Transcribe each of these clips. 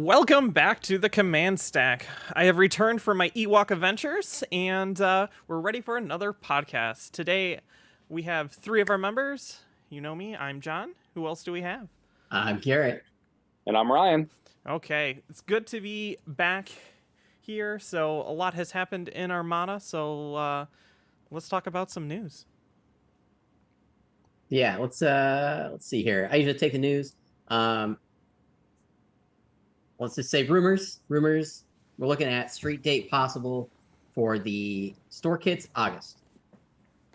Welcome back to the Command Stack. I have returned from my Ewok adventures, and we're ready for another podcast. Today, we have three of our members. You know me, I'm John. Who else do we have? I'm Garrett. And I'm Ryan. Okay, it's good to be back here. So a lot has happened in Armada, so let's talk about some news. Yeah, let's see here. I usually take the news. Let's just say rumors. We're looking at street date possible for the store kits August.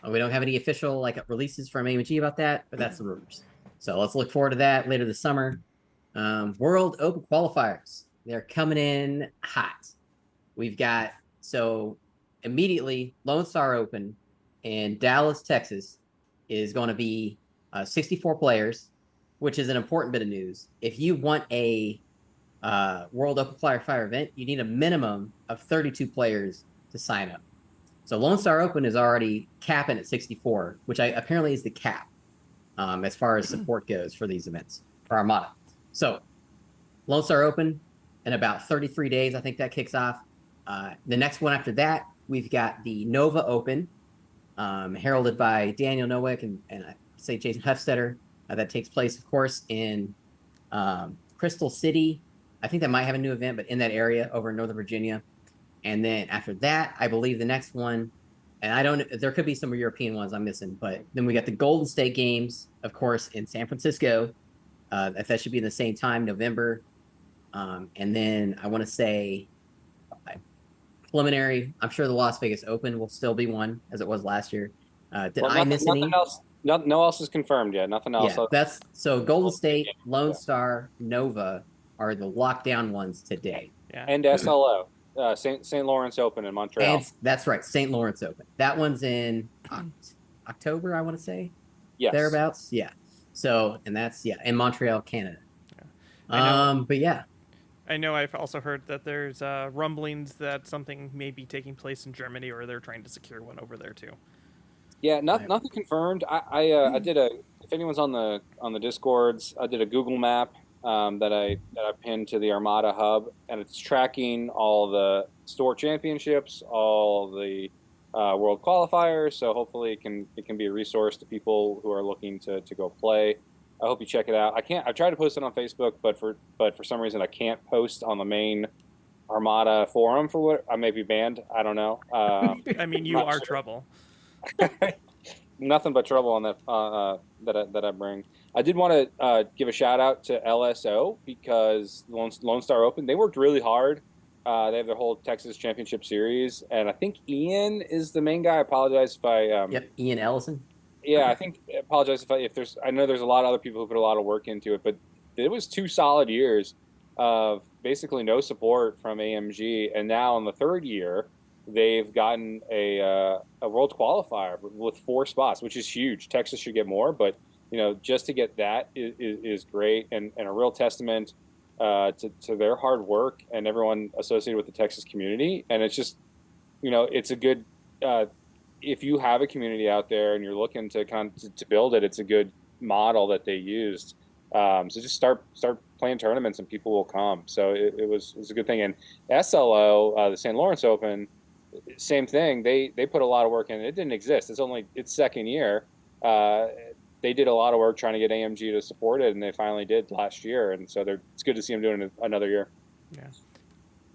We don't have any official releases from AMG about that, but that's the rumors. So let's look forward to that later this summer. World Open qualifiers. They're coming in hot. We've got immediately Lone Star Open in Dallas, Texas is going to be 64 players, which is an important bit of news. If you want a World Open qualifier event, you need a minimum of 32 players to sign up. So Lone Star Open is already capping at 64, which apparently is the cap as far as support goes for these events for Armada. So Lone Star Open in about 33 days, I think that kicks off. The next one after that, we've got the Nova Open, heralded by Daniel Nowick and I say Jason Hufstetter. That takes place, of course, in Crystal City. I think that might have a new event, but in that area over in Northern Virginia. And then after that, I believe the next one, and there could be some European ones I'm missing, but then we got the Golden State Games, of course, in San Francisco. That should be in the same time, November. And then I want to say preliminary, I'm sure the Las Vegas Open will still be one as it was last year. Did I miss any? Nothing else. No else is confirmed yet. Nothing else. Yeah, Golden State, Lone Star, Nova are the lockdown ones today. Yeah. And SLO, St. Lawrence Open in Montreal. And that's right, St. Lawrence Open. That one's in October, I want to say. Yes. Thereabouts. Yeah. So, and that's in Montreal, Canada. Yeah. But yeah. I know I've also heard that there's rumblings that something may be taking place in Germany, or they're trying to secure one over there too. Yeah, nothing confirmed. I did if anyone's on the Discords, I did a Google map that I pinned to the Armada hub, and it's tracking all the store championships, all the world qualifiers. So hopefully it can be a resource to people who are looking to go play. I hope you check it out. I tried to post it on Facebook, but for some reason I can't post on the main Armada forum for what I may be banned. I don't know. I mean, you are trouble. Nothing but trouble on that that I bring. I did want to give a shout out to LSO because Lone Star Open, they worked really hard. They have their whole Texas Championship Series, and I think Ian is the main guy. I apologize if I Ian Ellison. Yeah, I apologize if there's. I know there's a lot of other people who put a lot of work into it, but it was 2 solid years of basically no support from AMG, and now in the third year, they've gotten a world qualifier with 4 spots, which is huge. Texas should get more, but just to get that is great and a real testament to their hard work and everyone associated with the Texas community. And it's just, it's a good. If you have a community out there and you're looking to to build it, it's a good model that they used. So just start playing tournaments and people will come. So it was a good thing. And SLO, the St. Lawrence Open, same thing. They put a lot of work in. It didn't exist. It's second year. They did a lot of work trying to get AMG to support it, and they finally did last year. And so it's good to see them doing it another year. Yeah.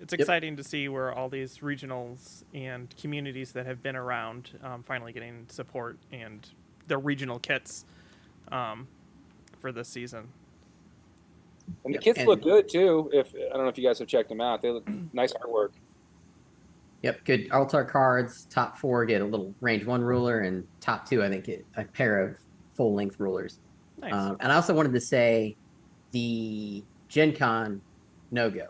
It's exciting to see where all these regionals and communities that have been around finally getting support and their regional kits for this season. And the kits look good too. I don't know if you guys have checked them out. They look nice artwork. Yep, good altar cards. Top 4 get a little range 1 ruler, and top 2 I think get a pair of full length rulers. Nice. And I also wanted to say the Gen Con no-go.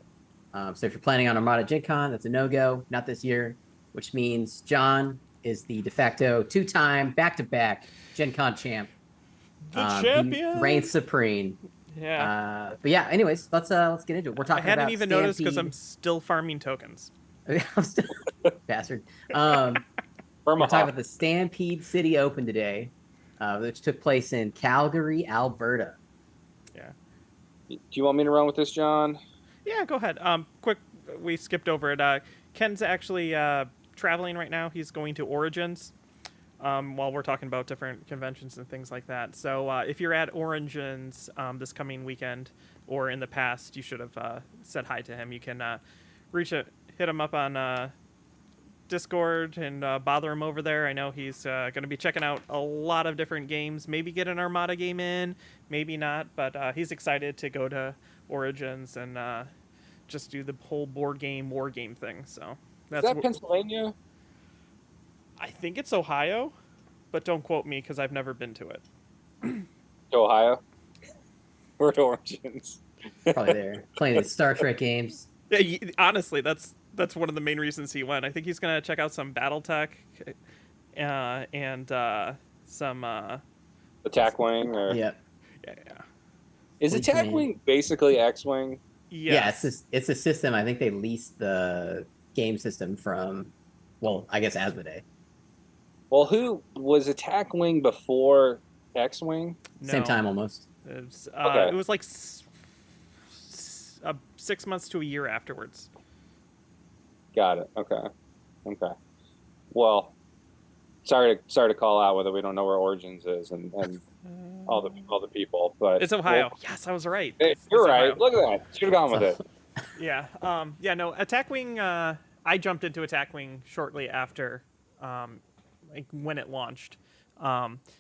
So if you're planning on Armada Gen Con, that's a no-go, not this year, which means John is the de facto 2-time back-to-back Gen Con champ. The champion! He reigns supreme. Yeah. But yeah, anyways, let's get into it. We're talking about I hadn't even Stampede. noticed because I'm still farming tokens. I'm still bastard. We're talking about the Stampede City Open today, which took place in Calgary, Alberta. Yeah. Do you want me to run with this, John? Yeah, go ahead. Quick, we skipped over it. Ken's actually traveling right now. He's going to Origins. While we're talking about different conventions and things like that. So if you're at Origins this coming weekend or in the past, you should have said hi to him. You can hit him up on Discord and bother him over there. I know he's going to be checking out a lot of different games. Maybe get an Armada game in, maybe not. But he's excited to go to Origins and just do the whole board game, war game thing. So Is that Pennsylvania? I think it's Ohio, but don't quote me because I've never been to it. To Ohio? Or to Origins? Probably there playing the Star Trek games. Yeah, honestly, that's one of the main reasons he went. I think he's gonna check out some BattleTech, and some Attack Wing, or Yep. yeah. is Fleet Attack Command. Wing basically X-Wing? Yeah, it's a system. I think they leased the game system from, well, I guess Asmodee. Well, who was Attack Wing before X-Wing? Same time almost. It was like 6 months to a year afterwards. Got it. Okay. Well, sorry to call out whether we don't know where Origins is and all the people, but It's Ohio. Well, Yes, I was right. hey, It's you're right. Ohio. Look at that. Should have gone with it. Yeah. Yeah. No. Attack Wing. I jumped into Attack Wing shortly after, like when it launched.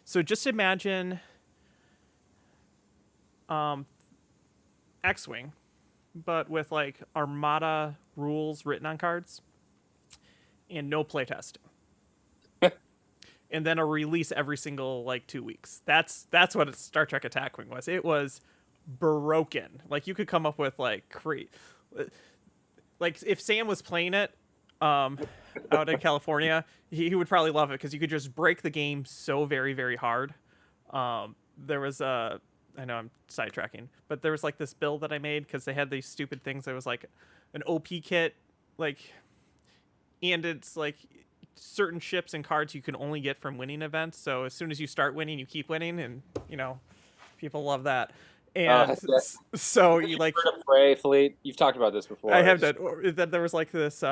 So just imagine, X-Wing, but with like Armada rules written on cards, and no playtesting. And then a release every single like 2 weeks. That's what Star Trek Attack Wing was. It was broken. Like you could come up with like like if Sam was playing it out in California, he would probably love it because you could just break the game so very, very hard. There was I know I'm sidetracking, but there was like this build that I made because they had these stupid things. There was like an OP kit, like, and it's like certain ships and cards you can only get from winning events. So as soon as you start winning, you keep winning, and people love that. And so you like Prey fleet. You've talked about this before. I have that. There was like this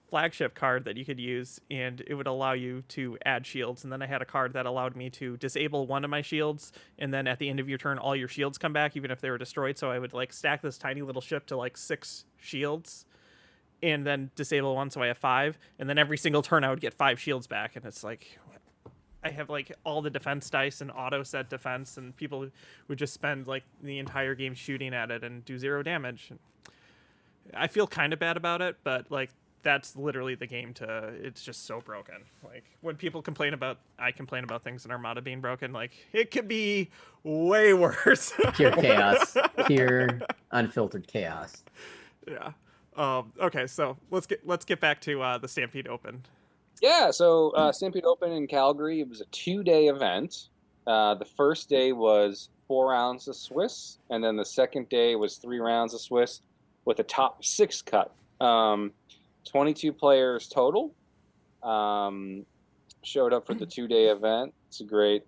flagship card that you could use, and it would allow you to add shields. And then I had a card that allowed me to disable one of my shields, and then at the end of your turn, all your shields come back, even if they were destroyed. So I would like stack this tiny little ship to like 6 shields, and then disable one, so I have 5. And then every single turn, I would get 5 shields back, and it's like I have like all the defense dice and auto set defense, and people would just spend like the entire game shooting at it and do 0 damage. I feel kind of bad about it, but like that's literally the game it's just so broken. Like when people I complain about things in Armada being broken, like it could be way worse. Pure chaos. Pure unfiltered chaos. Yeah. Okay, so let's get back to the Stampede Open. Yeah, so Stampede Open in Calgary, it was a 2-day event. The first day was 4 rounds of Swiss, and then the second day was 3 rounds of Swiss with a top 6 cut. 22 players total showed up for the 2-day event. It's a great,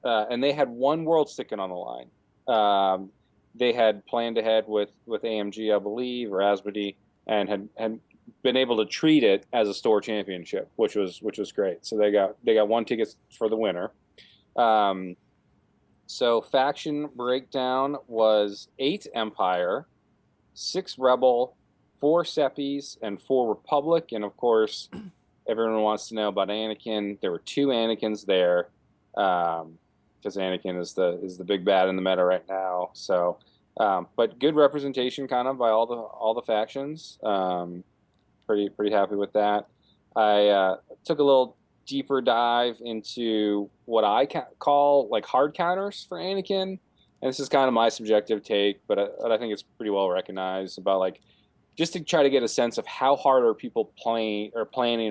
and they had 1 world ticket on the line. They had planned ahead with AMG, I believe, or Asmodee, and had been able to treat it as a store championship, which was great. So they got 1 ticket for the winner. So faction breakdown was 8 Empire, 6 Rebel, 4 Seppies, and 4 Republic. And of course, everyone wants to know about Anakin. There were 2 Anakins there, because Anakin is the big bad in the meta right now. So, but good representation, kind of by all the factions. Pretty happy with that. I took a little deeper dive into what I call like hard counters for Anakin, and this is kind of my subjective take, but I think it's pretty well recognized about like just to try to get a sense of how hard are people planning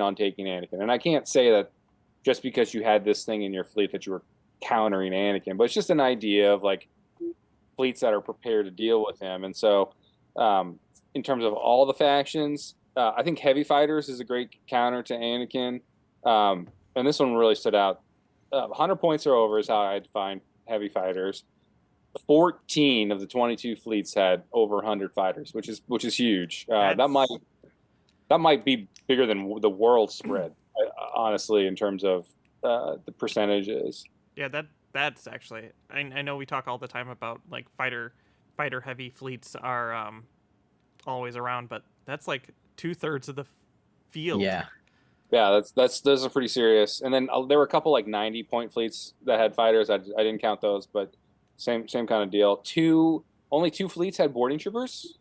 on taking Anakin. And I can't say that just because you had this thing in your fleet that you were countering Anakin, but it's just an idea of like fleets that are prepared to deal with him. And so, in terms of all the factions, I think Heavy Fighters is a great counter to Anakin. And this one really stood out. 100 points or over is how I define Heavy Fighters. 14 of the 22 fleets had over 100 fighters, which is huge. That might be bigger than the world spread, honestly, in terms of the percentages. Yeah, that's actually. I know we talk all the time about like fighter heavy fleets are always around, but that's like 2/3 of the field. Yeah. Yeah, those are pretty serious. And then there were a couple like 90-point fleets that had fighters. I didn't count those, but same kind of deal. Only two fleets had boarding troopers,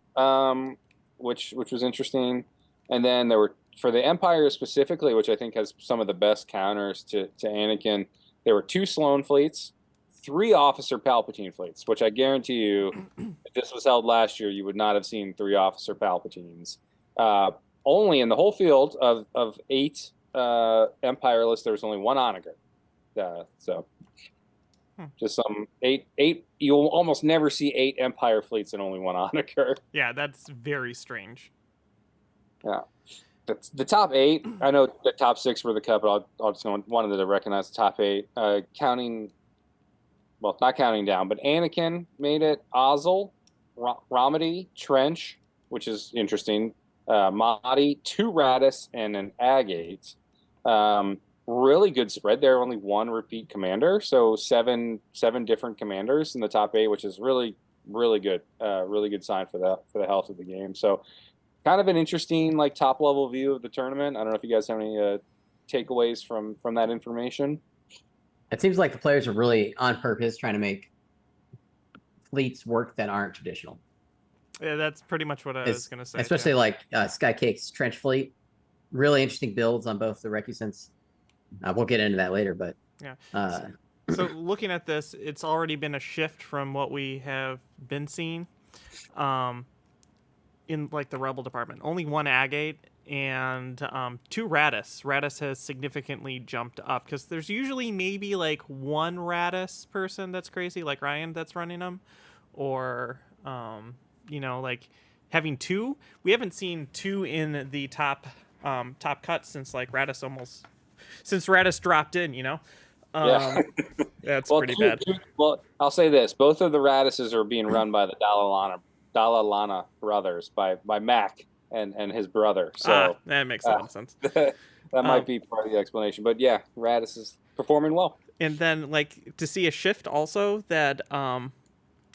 which was interesting. And then there were, for the Empire specifically, which I think has some of the best counters to Anakin, there were 2 Sloane fleets, 3 Officer Palpatine fleets, which I guarantee you, if this was held last year, you would not have seen 3 Officer Palpatines. Only in the whole field of 8 Empire lists, there was only 1 onager. Just some 8. You'll almost never see 8 Empire fleets and only 1 onager. Yeah, that's very strange. Yeah. The top 8, I know the top 6 were the cut, but I'll just wanted to recognize the top 8. Not counting down, but Anakin made it. Ozzel, Romedy, Trench, which is interesting. Mahdi, 2 Radis, and an Agate. Really good spread there. Only 1 repeat commander, so seven different commanders in the top 8, which is really good. Really good sign for the health of the game. So, kind of an interesting like top level view of the tournament. I don't know if you guys have any takeaways from that information. It seems like the players are really on purpose trying to make fleets work that aren't traditional. Yeah, that's pretty much what I was going to say. Especially like Skycake's Trench Fleet. Really interesting builds on both the Recusants. We'll get into that later, but... Yeah. So looking at this, it's already been a shift from what we have been seeing in like the Rebel department. Only 1 Agate and 2 Radis. Radis has significantly jumped up because there's usually maybe like 1 Radis person that's crazy, like Ryan, that's running them, or like having 2. We haven't seen 2 in the top cut since like since Radis dropped in. Yeah. That's pretty bad. Well, I'll say this: both of the Radises are being run by the Dalalana brothers, by Mac and his brother. So that makes a lot of sense. That might be part of the explanation. But yeah, Radis is performing well. And then like to see a shift also that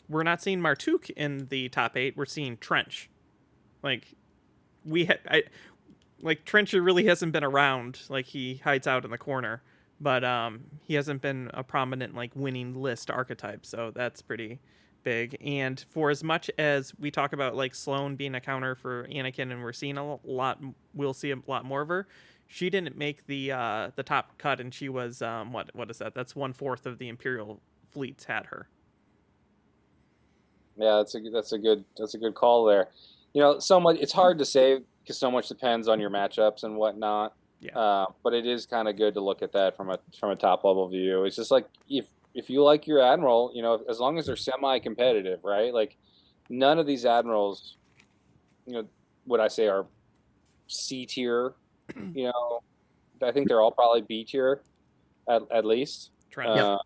we're not seeing Martuk in the top 8. We're seeing Trench. Like Trench really hasn't been around. Like he hides out in the corner, but he hasn't been a prominent like winning list archetype. So that's pretty big. And for as much as we talk about like Sloane being a counter for Anakin, and we'll see a lot more of her. She didn't make the top cut, and she was what is that? That's 1/4 of the Imperial fleets had her. Yeah, that's a good call there. So much, it's hard to say because so much depends on your matchups and whatnot. Yeah. But it is kind of good to look at that from a top level view. It's just like if you like your admiral, as long as they're semi-competitive, right? Like none of these admirals, what I say are C tier. I think they're all probably B tier, at least. Trench.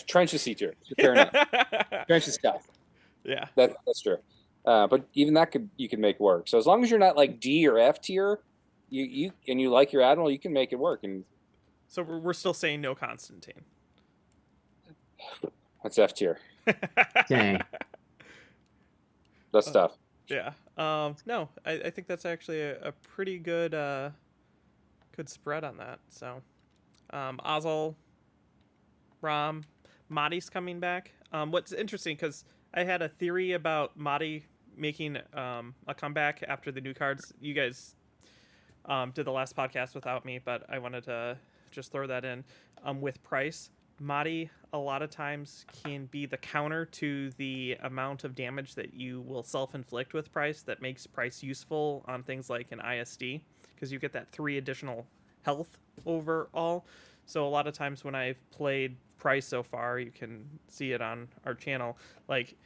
Trench is C tier. Fair enough. Trench is tough. Yeah. That's true. But even that you can make work. So as long as you're not like D or F tier, you like your admiral, you can make it work. And so we're still saying no Constantine. That's F tier. Dang. That's tough. Yeah. No, I think that's actually a pretty good spread on that. So, Ozzel, Rom, Mahdi's coming back. What's interesting, because I had a theory about Mahdi making a comeback after the new cards. You guys did the last podcast without me, but I wanted to just throw that in with Price. Mahdi a lot of times can be the counter to the amount of damage that you will self-inflict with Price that makes Price useful on things like an ISD, because you get that 3 additional health overall. So a lot of times when I've played Price so far, you can see it on our channel, like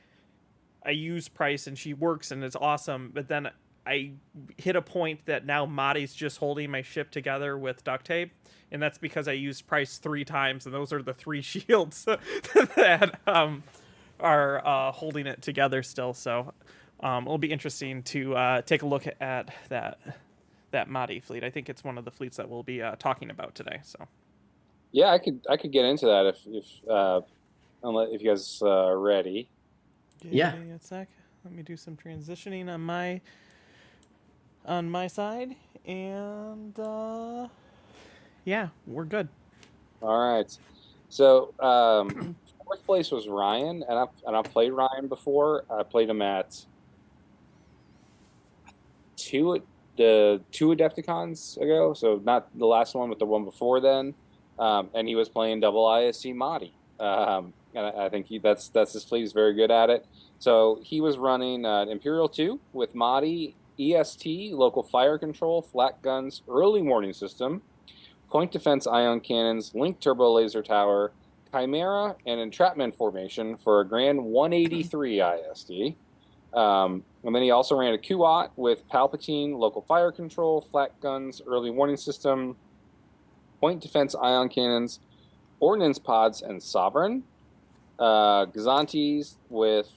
I use Price and she works and it's awesome, but then I hit a point that now Madi's just holding my ship together with duct tape, and that's because I used Price 3 times, and those are the 3 shields that are holding it together still. So it'll be interesting to take a look at that Madi fleet. I think it's one of the fleets that we'll be talking about today. So Yeah, I could get into that if you guys are ready. Yeah. give me a sec. Let me do some transitioning on my side, and yeah, we're good. All right. So fourth place was Ryan, and I've played Ryan before. I played him at two Adepticons ago, so not the last one, but the one before then. And he was playing double ISC Madi. And I think that's his fleet. He's very good at it. So he was running Imperial 2 with Madi, EST, local fire control, flat guns, early warning system, point defense ion cannons, link turbo laser tower, Chimera, and entrapment formation for a grand 183 ISD. And then he also ran a Kuat with Palpatine, local fire control, flat guns, early warning system, point defense ion cannons, ordnance pods, and Sovereign. Gazantes with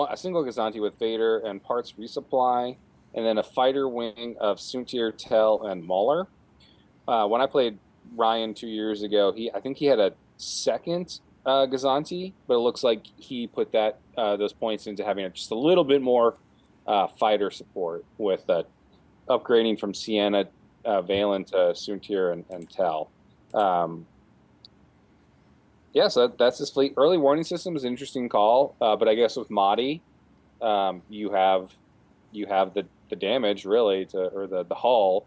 a single Gazanti with Vader and parts resupply, and then a fighter wing of Suntir, Tel, and Mauler. When I played Ryan 2 years ago, I think he had a second Gazanti, but it looks like he put those points into having just a little bit more fighter support with upgrading from Sienna, Valen to Suntir and Tel. Yeah, so that's his fleet. Early warning system is an interesting call, but I guess with Madi, you have the damage really or the hull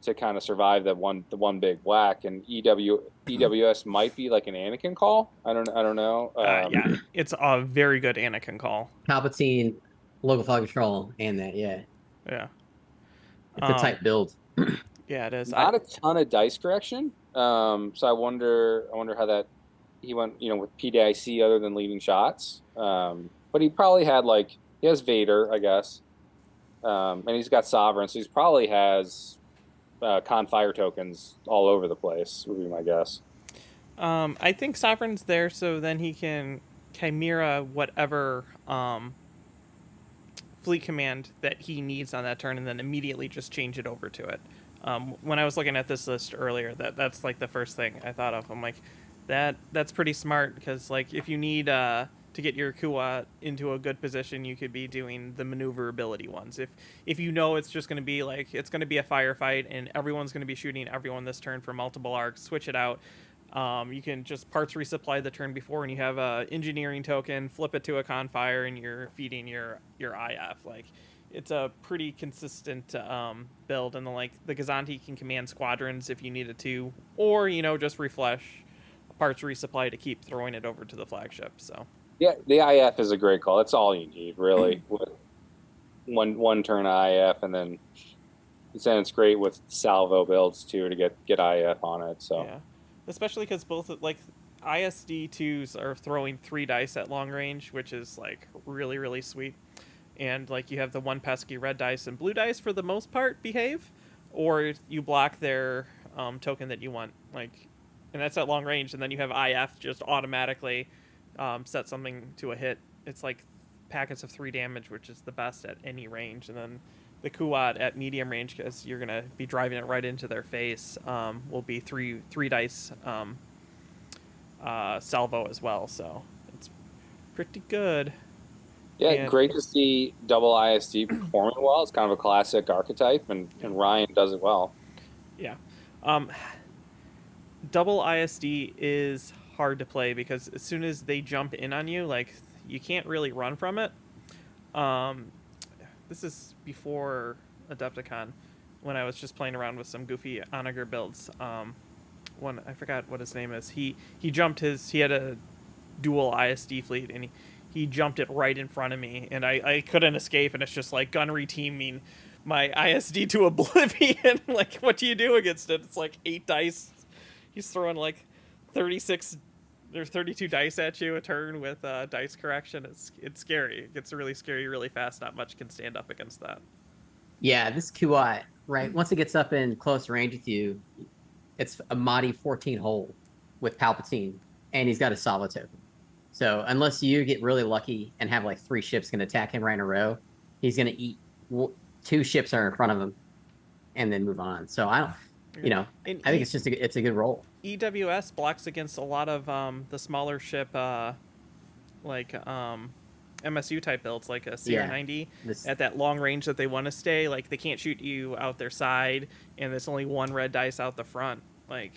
to kind of survive the one big whack, and EWS might be like an Anakin call. I don't know. Yeah, it's a very good Anakin call. Palpatine, local fire control, and that. Yeah, Yeah, it's a tight build. yeah, it is. Not a ton of dice correction. So I wonder how that he went, with PDIC other than leading shots. But he probably had he has Vader, I guess, and he's got Sovereign, so he probably has con fire tokens all over the place. Would be my guess. I think Sovereign's there, so then he can Chimera whatever fleet command that he needs on that turn, and then immediately just change it over to it. When I was looking at this list earlier, that's like the first thing I thought of. I'm like, that's pretty smart, because if you need to get your Kuat into a good position, you could be doing the maneuverability ones. If it's just going to be it's going to be a firefight and everyone's going to be shooting everyone this turn for multiple arcs, switch it out. You can just parts resupply the turn before, and you have a engineering token, flip it to a confire, and you're feeding your IF. It's a pretty consistent build, and then the Gazanti can command squadrons if you needed to, or just refresh parts resupply to keep throwing it over to the flagship. So yeah, the IF is a great call. That's all you need really. one turn IF, and then it's great with salvo builds too to get IF on it. So yeah, especially because both ISD2s are throwing 3 dice at long range, which is really really sweet. And you have the one pesky red dice and blue dice for the most part behave, or you block their token that you want, and that's at long range. And then you have IF just automatically set something to a hit. It's packets of 3 damage, which is the best at any range. And then the Kuat at medium range, because you're gonna be driving it right into their face, will be three dice salvo as well. So it's pretty good. yeah, And great to see double ISD performing well. It's kind of a classic archetype, and Ryan does it well. Yeah. Double ISD is hard to play because as soon as they jump in on you, you can't really run from it. This is before Adepticon, when I was just playing around with some goofy Onager builds. One, I forgot what his name is. He had a dual ISD fleet, and he jumped it right in front of me, and I couldn't escape, and it's just gunnery teaming my ISD to oblivion. What do you do against it? It's 8 dice. He's throwing 36 or 32 dice at you a turn with dice correction. It's scary. It gets really scary really fast. Not much can stand up against that. Yeah, this Kuat, right? Once it gets up in close range with you, it's a Mahdi 14 hole with Palpatine, and he's got a Sava token. So unless you get really lucky and have like 3 ships can attack him right in a row, he's gonna eat 2 ships are in front of him and then move on. So I don't, you know, And I think it's just it's a good roll. EWS blocks against a lot of the smaller ship, like MSU type builds, like a CR90 This at that long range that they want to stay. Like they can't shoot you out their side, and there's only 1 red dice out the front. Like,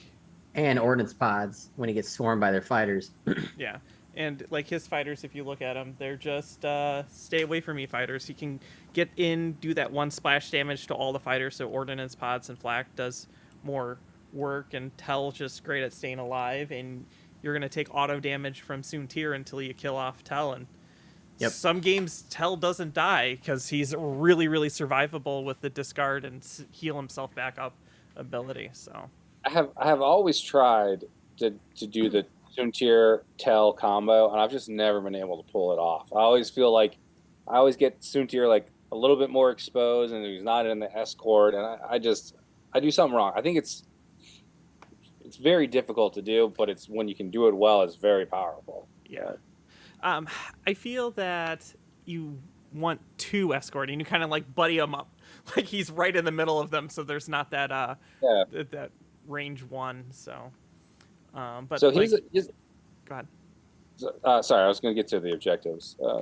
and ordnance pods when he gets swarmed by their fighters. yeah. And like his fighters, if you look at them, they're just stay away from me fighters. He can get in, do that 1 splash damage to all the fighters. So ordnance pods and flak does more work, and Tell's just great at staying alive. And you're gonna take auto damage from Soontir until you kill off Tell. And some games Tell doesn't die because he's really, really survivable with the discard and heal himself back up ability. So I have always tried to do the Soontir Tell combo, and I've just never been able to pull it off. I always feel like I always get Soontir like a little bit more exposed, and he's not in the escort, and I do something wrong. I think it's very difficult to do, but it's when you can do it well, it's very powerful. Yeah. I feel that you want 2 escorting. You kind of like buddy him up, like he's right in the middle of them, so there's not that that range 1. So, but so like, he's go ahead. Sorry, I was going to get to the objectives. Go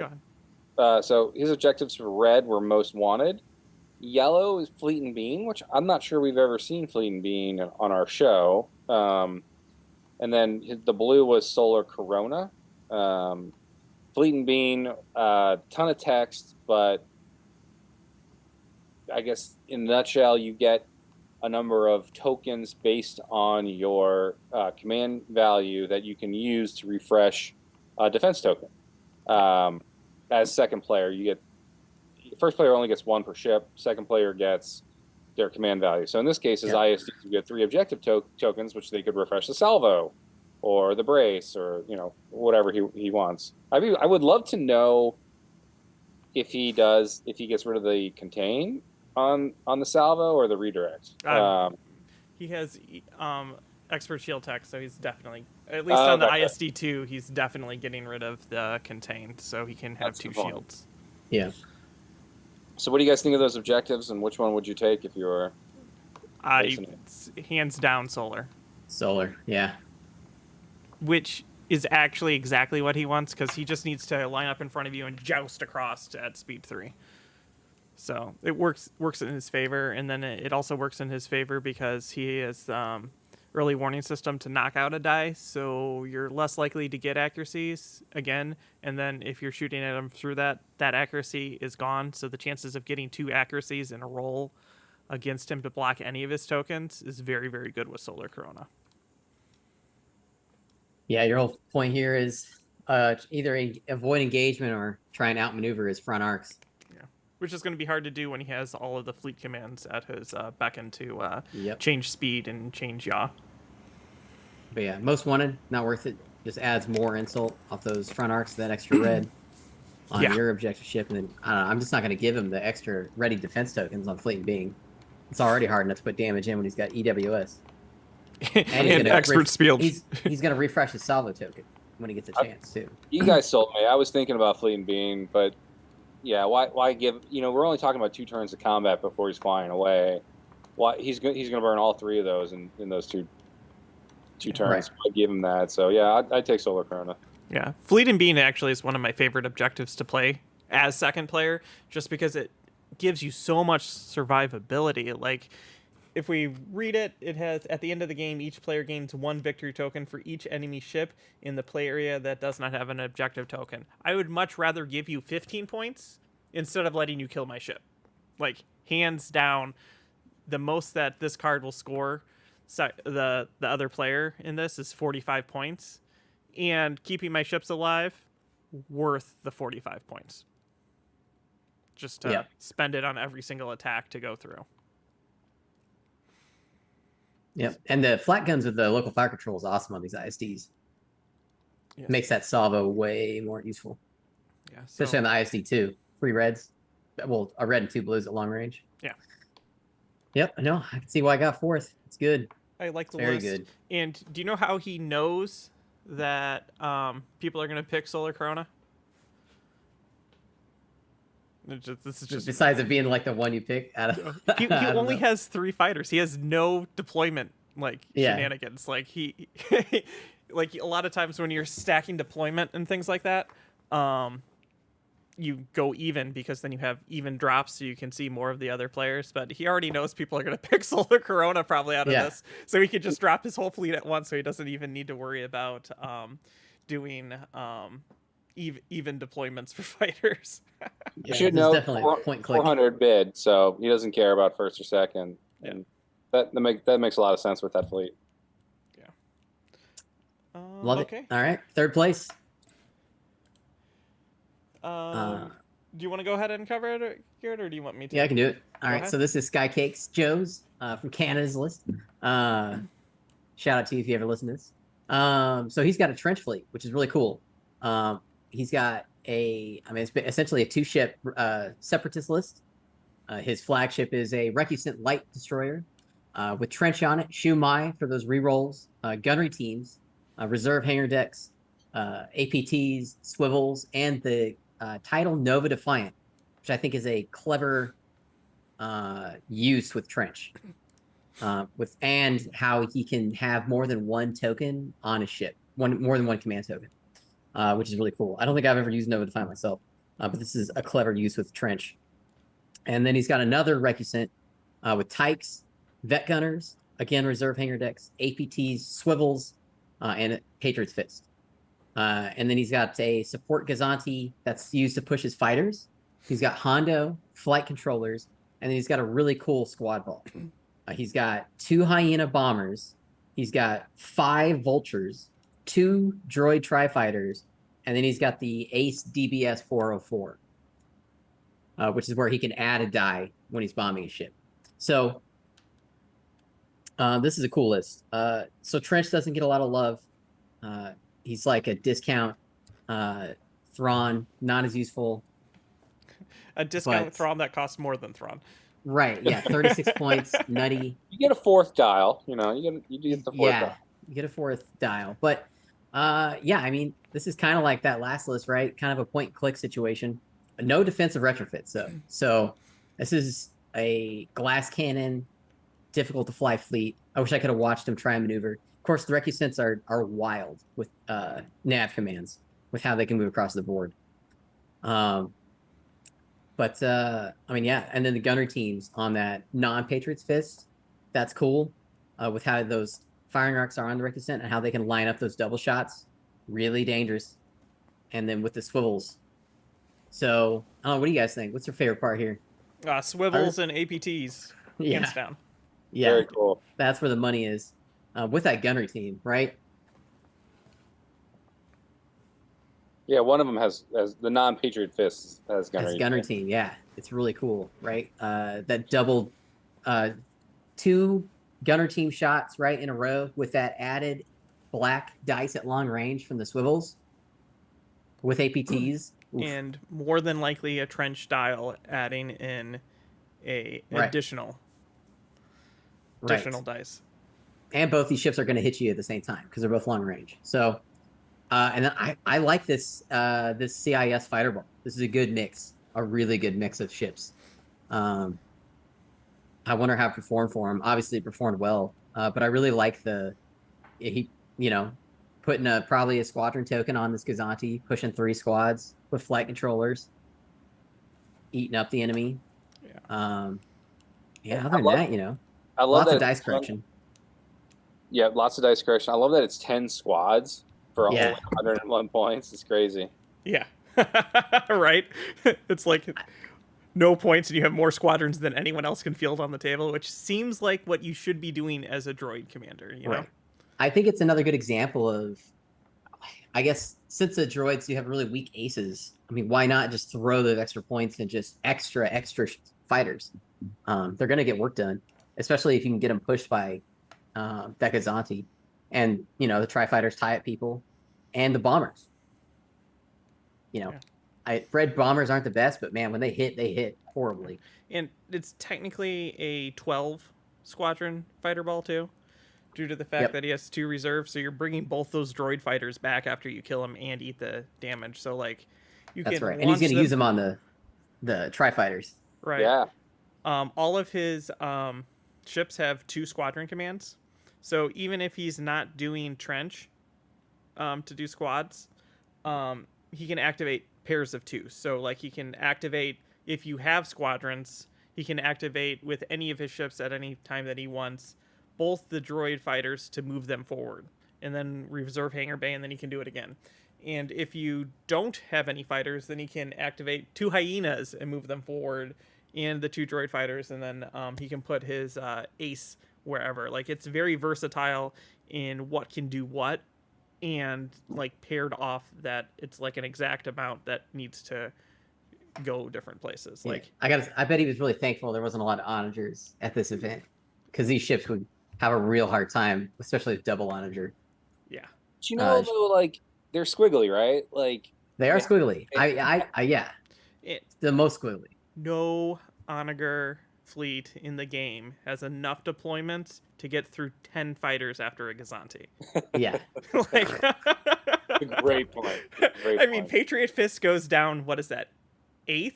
ahead. So his objectives for red were most wanted. Yellow is Fleet and Bean, which I'm not sure we've ever seen Fleet and Bean on our show. And then the blue was Solar Corona. Fleet and Bean, ton of text, but I guess in a nutshell, you get a number of tokens based on your command value that you can use to refresh a defense token. As second player, first player only gets 1 per ship. Second player gets their command value. So in this case, as ISD, you get 3 objective tokens, which they could refresh the salvo, or the brace, or whatever he wants. I would love to know if he gets rid of the contain on the salvo or the redirect. He has expert shield tech, so he's definitely, at least on the ISD 2, he's definitely getting rid of the contained, so he can have 2 shields. Yeah. So what do you guys think of those objectives, and which one would you take if you were hands down Solar. Solar, yeah. Which is actually exactly what he wants, because he just needs to line up in front of you and joust across at speed 3. So it works in his favor, and then it also works in his favor because he has early warning system to knock out a die, so you're less likely to get accuracies again, and then if you're shooting at him through that accuracy is gone, so the chances of getting 2 accuracies in a roll against him to block any of his tokens is very, very good with Solar Corona. Yeah, your whole point here is either avoid engagement or try and outmaneuver his front arcs. Yeah, which is going to be hard to do when he has all of the fleet commands at his beckon to change speed and change yaw. But yeah, most wanted, not worth it. Just adds more insult off those front arcs, that extra red on your objective ship. And then I'm just not going to give him the extra ready defense tokens on Fleet and Being. It's already hard enough to put damage in when he's got EWS. And he's expert spiel. He's going to refresh his salvo token when he gets a chance too. You guys sold me. I was thinking about Fleet and Being, but yeah, why give? We're only talking about 2 turns of combat before he's flying away. Why he's going to burn all 3 of those in those two turns. Right. I give him that. So yeah, I'd take Solar Corona. Yeah, Fleet and Bean actually is one of my favorite objectives to play as second player, just because it gives you so much survivability. Like, if we read it, it has, at the end of the game, each player gains 1 victory token for each enemy ship in the play area that does not have an objective token. I would much rather give you 15 points instead of letting you kill my ship. Like, hands down, the most that this card will score the other player in this is 45 points. And keeping my ships alive, worth the 45 points. Just to spend it on every single attack to go through. Yep, and the flat guns with the local fire control is awesome on these ISDs. Yeah. Makes that salvo way more useful. Yeah, Especially on the ISD too. 3 reds. well, a red and 2 blues at long range. Yeah. Yep. No, I can see why I got 4th. It's good. I like the Very list. good. And do you know how he knows that people are going to pick Solar Corona? This is just Besides it being like the one you pick out of, he I don't only know. has 3 fighters. He has no deployment Yeah. shenanigans. Like he like a lot of times when you're stacking deployment and things like that, you go even because then you have even drops so you can see more of the other players. But he already knows people are going to pick Solar Corona probably out of Yeah. this, so he could just drop his whole fleet at once, so he doesn't even need to worry about doing even deployments for fighters. You Yeah, should this is know definitely point and click. 400 bid, so he doesn't care about first or second. Yeah. And that makes a lot of sense with that fleet. Love okay. it. All right, 3rd place. Do you want to go ahead and cover it, Garrett, or do you want me to? Yeah, I can do it. All right, ahead. so this is Sky Cakes Joe's from Canada's list. Shout out to you if you ever listen to this. So he's got a trench fleet, which is really cool. He's got it's essentially a 2-ship separatist list. His flagship is a Recusant light destroyer with trench on it, Shumai for those rerolls, gunnery teams, reserve hangar decks, APTs, swivels, and the title Nova Defiant, which I think is a clever use with trench. And how he can have more than 1 token on a ship, more than 1 command token, which is really cool. I don't think I've ever used Nova Defiant myself, but this is a clever use with trench. And then he's got another Recusant with Tykes, Vet Gunners, again, reserve hangar decks, APTs, swivels, and Patriot's Fist. And then he's got a support Gazanti that's used to push his fighters. He's got Hondo, flight controllers, and then he's got a really cool squad ball. He's got 2 Hyena bombers. He's got 5 vultures, 2 droid tri-fighters, and then he's got the Ace DBS 404, which is where he can add a die when he's bombing a ship. So this is a cool list. So Trench doesn't get a lot of love. He's like a discount Thrawn, not as useful. A discount Thrawn that costs more than Thrawn. Right, yeah, 36 points, nutty. You get a 4th dial, you get the 4th dial. You get a 4th dial. But yeah, I mean, this is kind of like that last list, right? Kind of a point and click situation. No defensive retrofits, so this is a glass cannon, difficult to fly fleet. I wish I could have watched him try and maneuver. Of course, the Recusants are wild with nav commands, with how they can move across the board. But I mean, yeah, and then the gunner teams on that non-Patriots Fist, that's cool. With how those firing arcs are on the Recusant and how they can line up those double shots, really dangerous. And then with the swivels. So, what do you guys think? What's your favorite part here? Swivels and APTs, hands down. Yeah, very cool. That's where the money is. With that gunnery team, right? Yeah, one of them has the non-Patriot Fist has gunnery. As gunner team, yeah, it's really cool, right? That doubled 2 gunner team shots right in a row with that added black dice at long range from the swivels with APTs. Oof. And more than likely a trench dial adding in a additional dice. And both these ships are going to hit you at the same time because they're both long range. So, and then I like this this CIS fighter ball. This is a good mix, a really good mix of ships. I wonder how it performed for him. Obviously, it performed well, but I really like putting probably a squadron token on this Gazanti, pushing 3 squads with flight controllers, eating up the enemy. Yeah. Other than that, I love lots that of dice correction. Yeah, lots of dice correction. I love that it's 10 squads for only 101 points. It's crazy. Yeah. Right? It's like no points and you have more squadrons than anyone else can field on the table, which seems like what you should be doing as a droid commander, you know? I think it's another good example of, I guess, since the droids do have really weak aces, I mean, why not just throw those extra points and just extra fighters? They're going to get work done, especially if you can get them pushed by that Gazanti and, the tri-fighters tie at people and the bombers. Red bombers aren't the best, but man, when they hit horribly. And it's technically a 12 squadron fighter ball too, due to the fact Yep, that he has 2 reserves. So you're bringing both those droid fighters back after you kill them and eat the damage. So like, you that's can right. And he's launch going to them use them on the tri fighters. right. Yeah. All of his ships have 2 squadron commands. So even if he's not doing trench to do squads, he can activate pairs of 2. So like he can activate if you have squadrons, he can activate with any of his ships at any time that he wants both the droid fighters to move them forward, and then reserve hangar bay, and then he can do it again. And if you don't have any fighters, then he can activate 2 hyenas and move them forward, and the 2 droid fighters, and then he can put his ace wherever. Like, it's very versatile in what can do what, and like paired off that it's like an exact amount that needs to go different places. Yeah. Like, I bet he was really thankful there wasn't a lot of onagers at this event, because these ships would have a real hard time, especially with double onager. yeah, But you know, though, like they're squiggly, right? Like They are Yeah. squiggly. Yeah, it, the most squiggly. no onager fleet in the game has enough deployments to get through 10 fighters after a Gazanti. Yeah, Like, Great point. Great I mean, point. Patriot Fist goes down, what is that, 8th,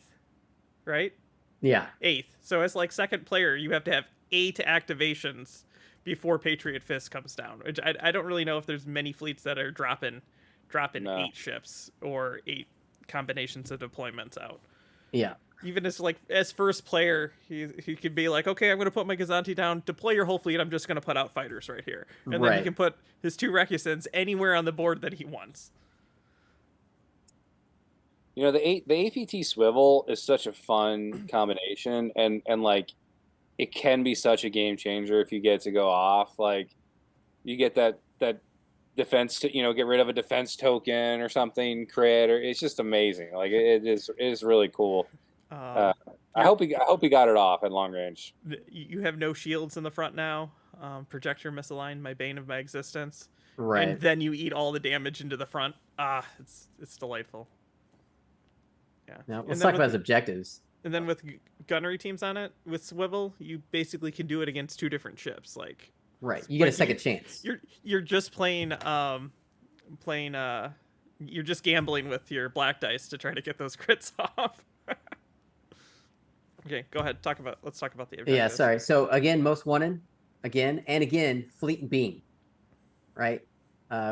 right? yeah, 8th. So as like second player, you have to have 8 activations before Patriot Fist comes down. Which I don't really know if there's many fleets that are dropping No. 8 ships or 8 combinations of deployments out. yeah. Even as first player, he could be like, okay, I'm going to put my Gazanti down, deploy your whole fleet. I'm just going to put out fighters right here, and then he Right. can put his 2 Recusants anywhere on the board that he wants. You know, the APT swivel is such a fun combination, and like it can be such a game changer if you get to go off. Like you get that defense to, get rid of a defense token or something, crit, or it's just amazing. Like it is really cool. I hope he got it off at long range. You have no shields in the front now. Projector misaligned, my bane of my existence. Right. And then you eat all the damage into the front. It's delightful. Yeah. Now, And let's then talk about with- his objectives. And then with gunnery teams on it, with Swivel, you basically can do it against 2 different ships. Like, Right. You get a like, second chance. you're just playing you're just gambling with your black dice to try to get those crits off. Okay, go ahead. Let's talk about the objectives. Yeah, sorry. So again, most wanted, again and again, fleet and beam, right?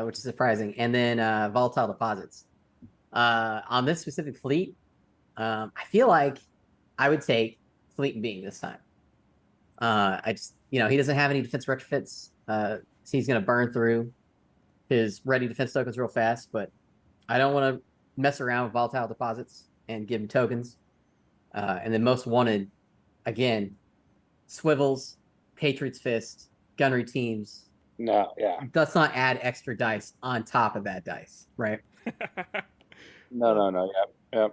Which is surprising. And then volatile deposits. On this specific fleet, I feel like I would take fleet and beam this time. I just, he doesn't have any defense retrofits. So he's going to burn through his ready defense tokens real fast, but I don't want to mess around with volatile deposits and give him tokens. And then most wanted, again, swivels, Patriots Fist, gunnery teams. No, yeah, Does not add extra dice on top of that dice, right? no, yeah.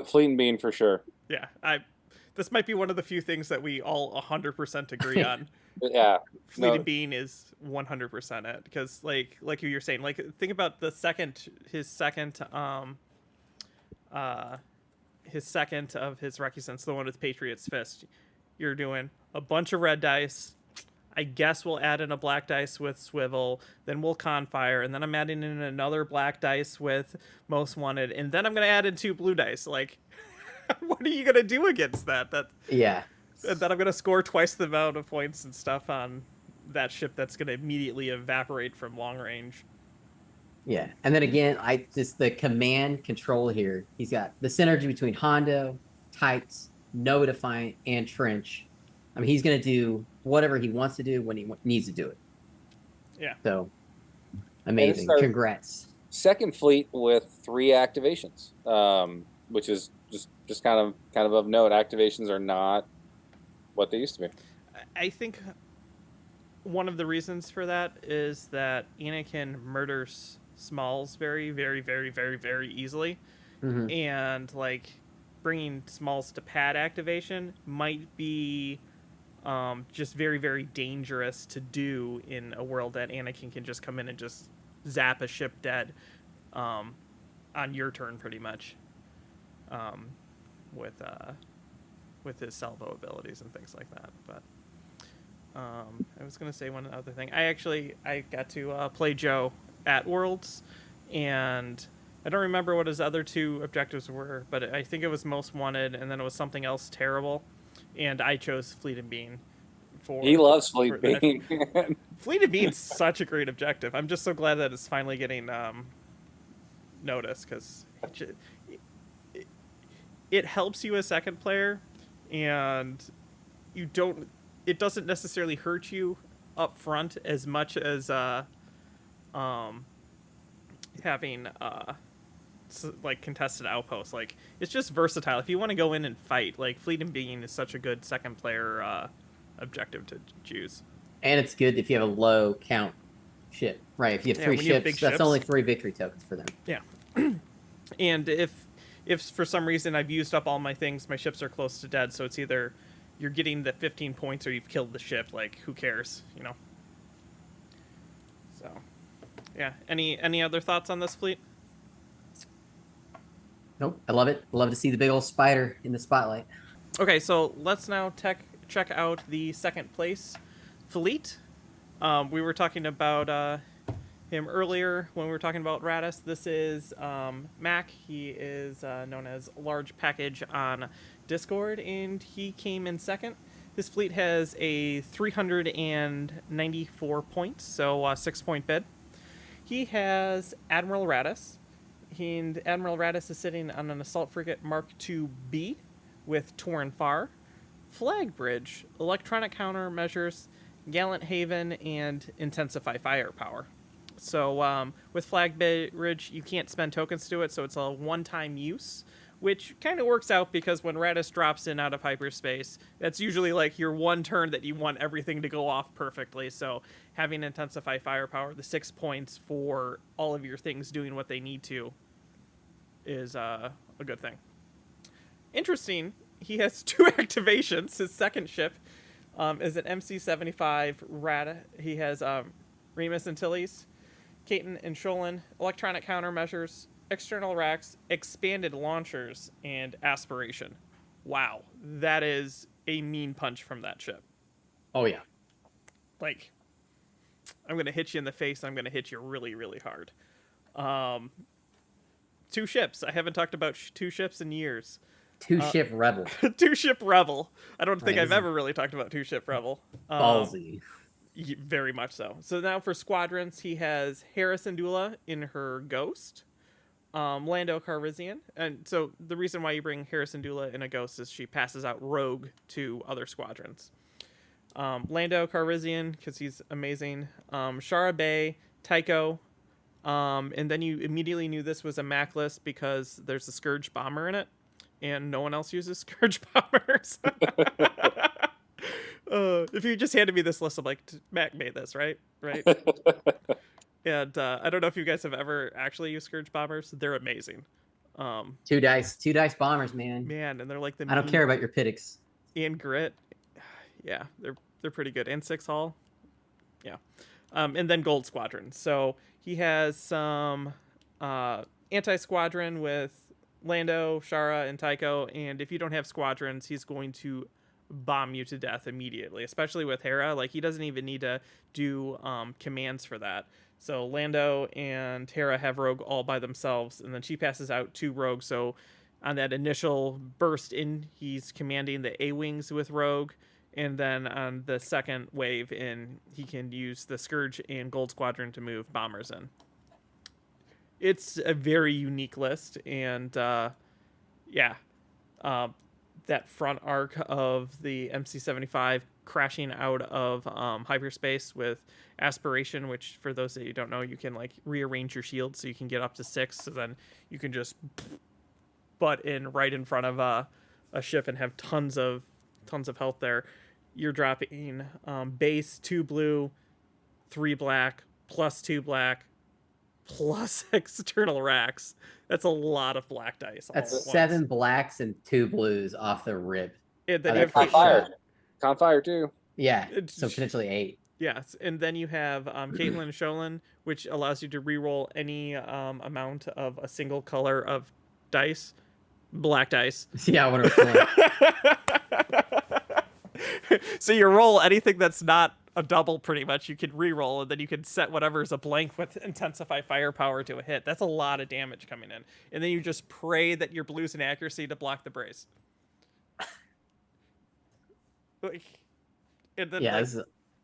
Fleet and bean for sure. Yeah, this might be one of the few things that we all 100% agree on. But yeah, Fleet no. and Bean is 100% it, because like you're saying, like, think about his second of his Recusants, the one with Patriot's Fist. You're doing a bunch of red dice. I guess we'll add in a black dice with Swivel, then we'll Confire, and then I'm adding in another black dice with Most Wanted, and then I'm going to add in 2 blue dice. Like, what are you going to do against that? Yeah. That I'm going to score twice the amount of points and stuff on that ship that's going to immediately evaporate from long range. Yeah. And then again, the command control here, he's got the synergy between Hondo, Tights, Nova Defiant, and Trench. I mean, he's going to do whatever he wants to do when he needs to do it. Yeah. So, amazing. our- Congrats. Second fleet with 3 activations, which is just kind of note. Activations are not what they used to be. I think one of the reasons for that is that Anakin murders Smalls very, very, very, very, very easily. Mhm. And, like, bringing Smalls to pad activation might be just very, very dangerous to do in a world that Anakin can just come in and just zap a ship dead on your turn, pretty much. um, with his salvo abilities and things like that. But I was gonna say one other thing. I got to play Joe at Worlds, and I don't remember what his other two objectives were, but I think it was most wanted, and then it was something else terrible, and I chose Fleet and Bean. He loves Fleet for that. Bean. Fleet and Bean's such a great objective. I'm just so glad that it's finally getting notice, because it helps you as second player, and it doesn't necessarily hurt you up front as much as having like contested outposts. Like, it's just versatile. If you want to go in and fight, like, Fleet and Bean is such a good second player objective to choose. And it's good if you have a low count ship, right? If you have 3 ships, that's only 3 victory tokens for them. Yeah. And if for some reason I've used up all my things, my ships are close to dead, so it's either you're getting the 15 points or you've killed the ship. Like, who cares, you know? So, yeah. Any other thoughts on this fleet? Nope. I love it. Love to see the big old spider in the spotlight. Okay, so let's now check out the second place fleet. We were talking about him earlier when we were talking about Radis. This is Mac. He is known as Large Package on Discord, and he came in second. His fleet has a 394 points, so 6-point bid. He has Admiral Radis, and Admiral Radis is sitting on an Assault Frigate Mark II-B with Torn Far, Flag Bridge, Electronic Countermeasures, Gallant Haven, and Intensify Firepower. So with Flag Bridge, you can't spend tokens to it, so it's a one-time use, which kind of works out because when Radis drops in out of hyperspace, that's usually like your one turn that you want everything to go off perfectly. So having Intensify Firepower, the 6 points for all of your things doing what they need to, is a good thing. Interesting, he has 2 activations. His second ship is an MC-75 Rad. He has Remus Antilles, Caton and Sholin, Electronic Countermeasures, External Racks, Expanded Launchers, and Aspiration. Wow, that is a mean punch from that ship. Oh, yeah. Like, I'm going to hit you in the face, and I'm going to hit you really, really hard. 2 ships. I haven't talked about 2 ships in years. 2-ship Rebel. 2-ship Rebel. I don't think I've ever really talked about 2-ship Rebel. Ballsy. Very much so. So now for squadrons, he has Hera Syndulla in her Ghost, Lando Calrissian. And so the reason why you bring Hera Syndulla in a Ghost is she passes out Rogue to other squadrons. Lando Calrissian, because he's amazing. Shara Bay, Tycho. And then you immediately knew this was a Mac list because there's a Scourge Bomber in it, and no one else uses Scourge Bombers. If you just handed me this list, I'm like, Mac made this, right? And I don't know if you guys have ever actually used Scourge Bombers. They're amazing. 2 dice bombers, man. And they're like I don't care about your Pittix. And Grit. Yeah, they're pretty good. And 6 Hull. Yeah. And then Gold Squadron. So he has some anti-squadron with Lando, Shara, and Tycho. And if you don't have squadrons, he's going to bomb you to death immediately, especially with Hera. Like, he doesn't even need to do commands for that. So Lando and Hera have Rogue all by themselves, and then she passes out 2 Rogue. So on that initial burst in, he's commanding the A-Wings with Rogue, and then on the second wave in, he can use the Scourge and Gold Squadron to move bombers in. It's a very unique list, and that front arc of the MC-75 crashing out of hyperspace with Aspiration, which for those that you don't know, you can like rearrange your shield so you can get up to 6, so then you can just butt in right in front of a ship and have tons of health there. You're dropping base 2 blue, 3 black, plus 2 black, plus external racks. That's a lot of black dice. That's 7 blacks and 2 blues off the rip. And then you have Confire too. Yeah, so potentially 8. Yes, and then you have Caitlin and Sholin, which allows you to reroll any amount of a single color of dice Black dice. Yeah, what are So you roll anything that's not a double, pretty much. You can re-roll, and then you can set whatever's a blank with intensify firepower to a hit. That's a lot of damage coming in, and then you just pray that your blues an accuracy to block the brace. Like, and then Yeah, like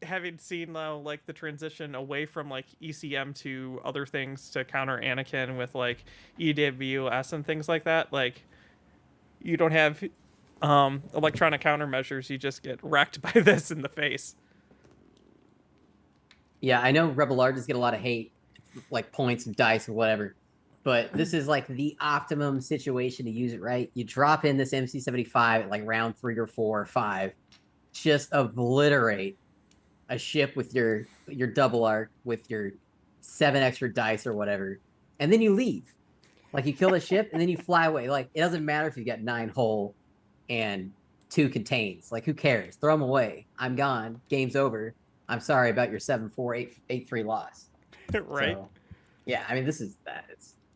having seen like the transition away from like ECM to other things to counter Anakin with like EWS and things like that, like you don't have electronic countermeasures. You just get wrecked by this in the face. yeah, I know Rebel Artists get a lot of hate, like points and dice or whatever, but this is like the optimum situation to use it, right? You drop in this MC-75 at like round 3 or 4 or 5, just obliterate a ship with your double arc with your 7 extra dice or whatever, and then you leave. Like you kill the ship and then you fly away. Like it doesn't matter if you got 9 hull and 2 contains. Like who cares? Throw them away. I'm gone. Game's over. I'm sorry about your 7-4, 8-3 loss. Right? So, yeah, I mean this is that.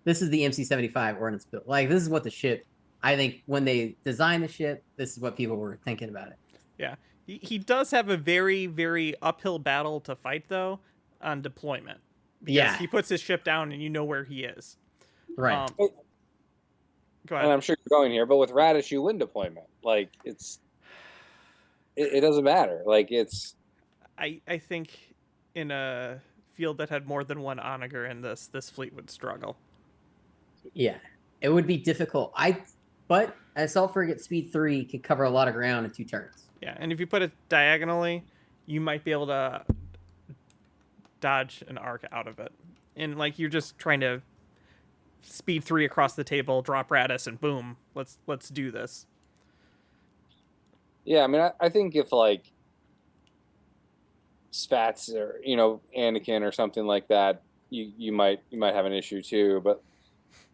This is the MC-75 ordnance build. Like this is what the ship. I think when they designed the ship, this is what people were thinking about it. Yeah. He does have a very, very uphill battle to fight, though, on deployment. Because Yeah. he puts his ship down and you know where he is. Right. Go And ahead. I'm sure you're going here, but with Radish, you win deployment. Like it doesn't matter. Like I think in a field that had more than one onager in this fleet would struggle. Yeah. It would be difficult. But assault frigate speed 3 could cover a lot of ground in 2 turns. Yeah, and if you put it diagonally, you might be able to dodge an arc out of it. And like you're just trying to speed 3 across the table, drop Radis, and boom, let's do this. Yeah, I mean, I think if like Spats or Anakin or something like that, you might have an issue too. But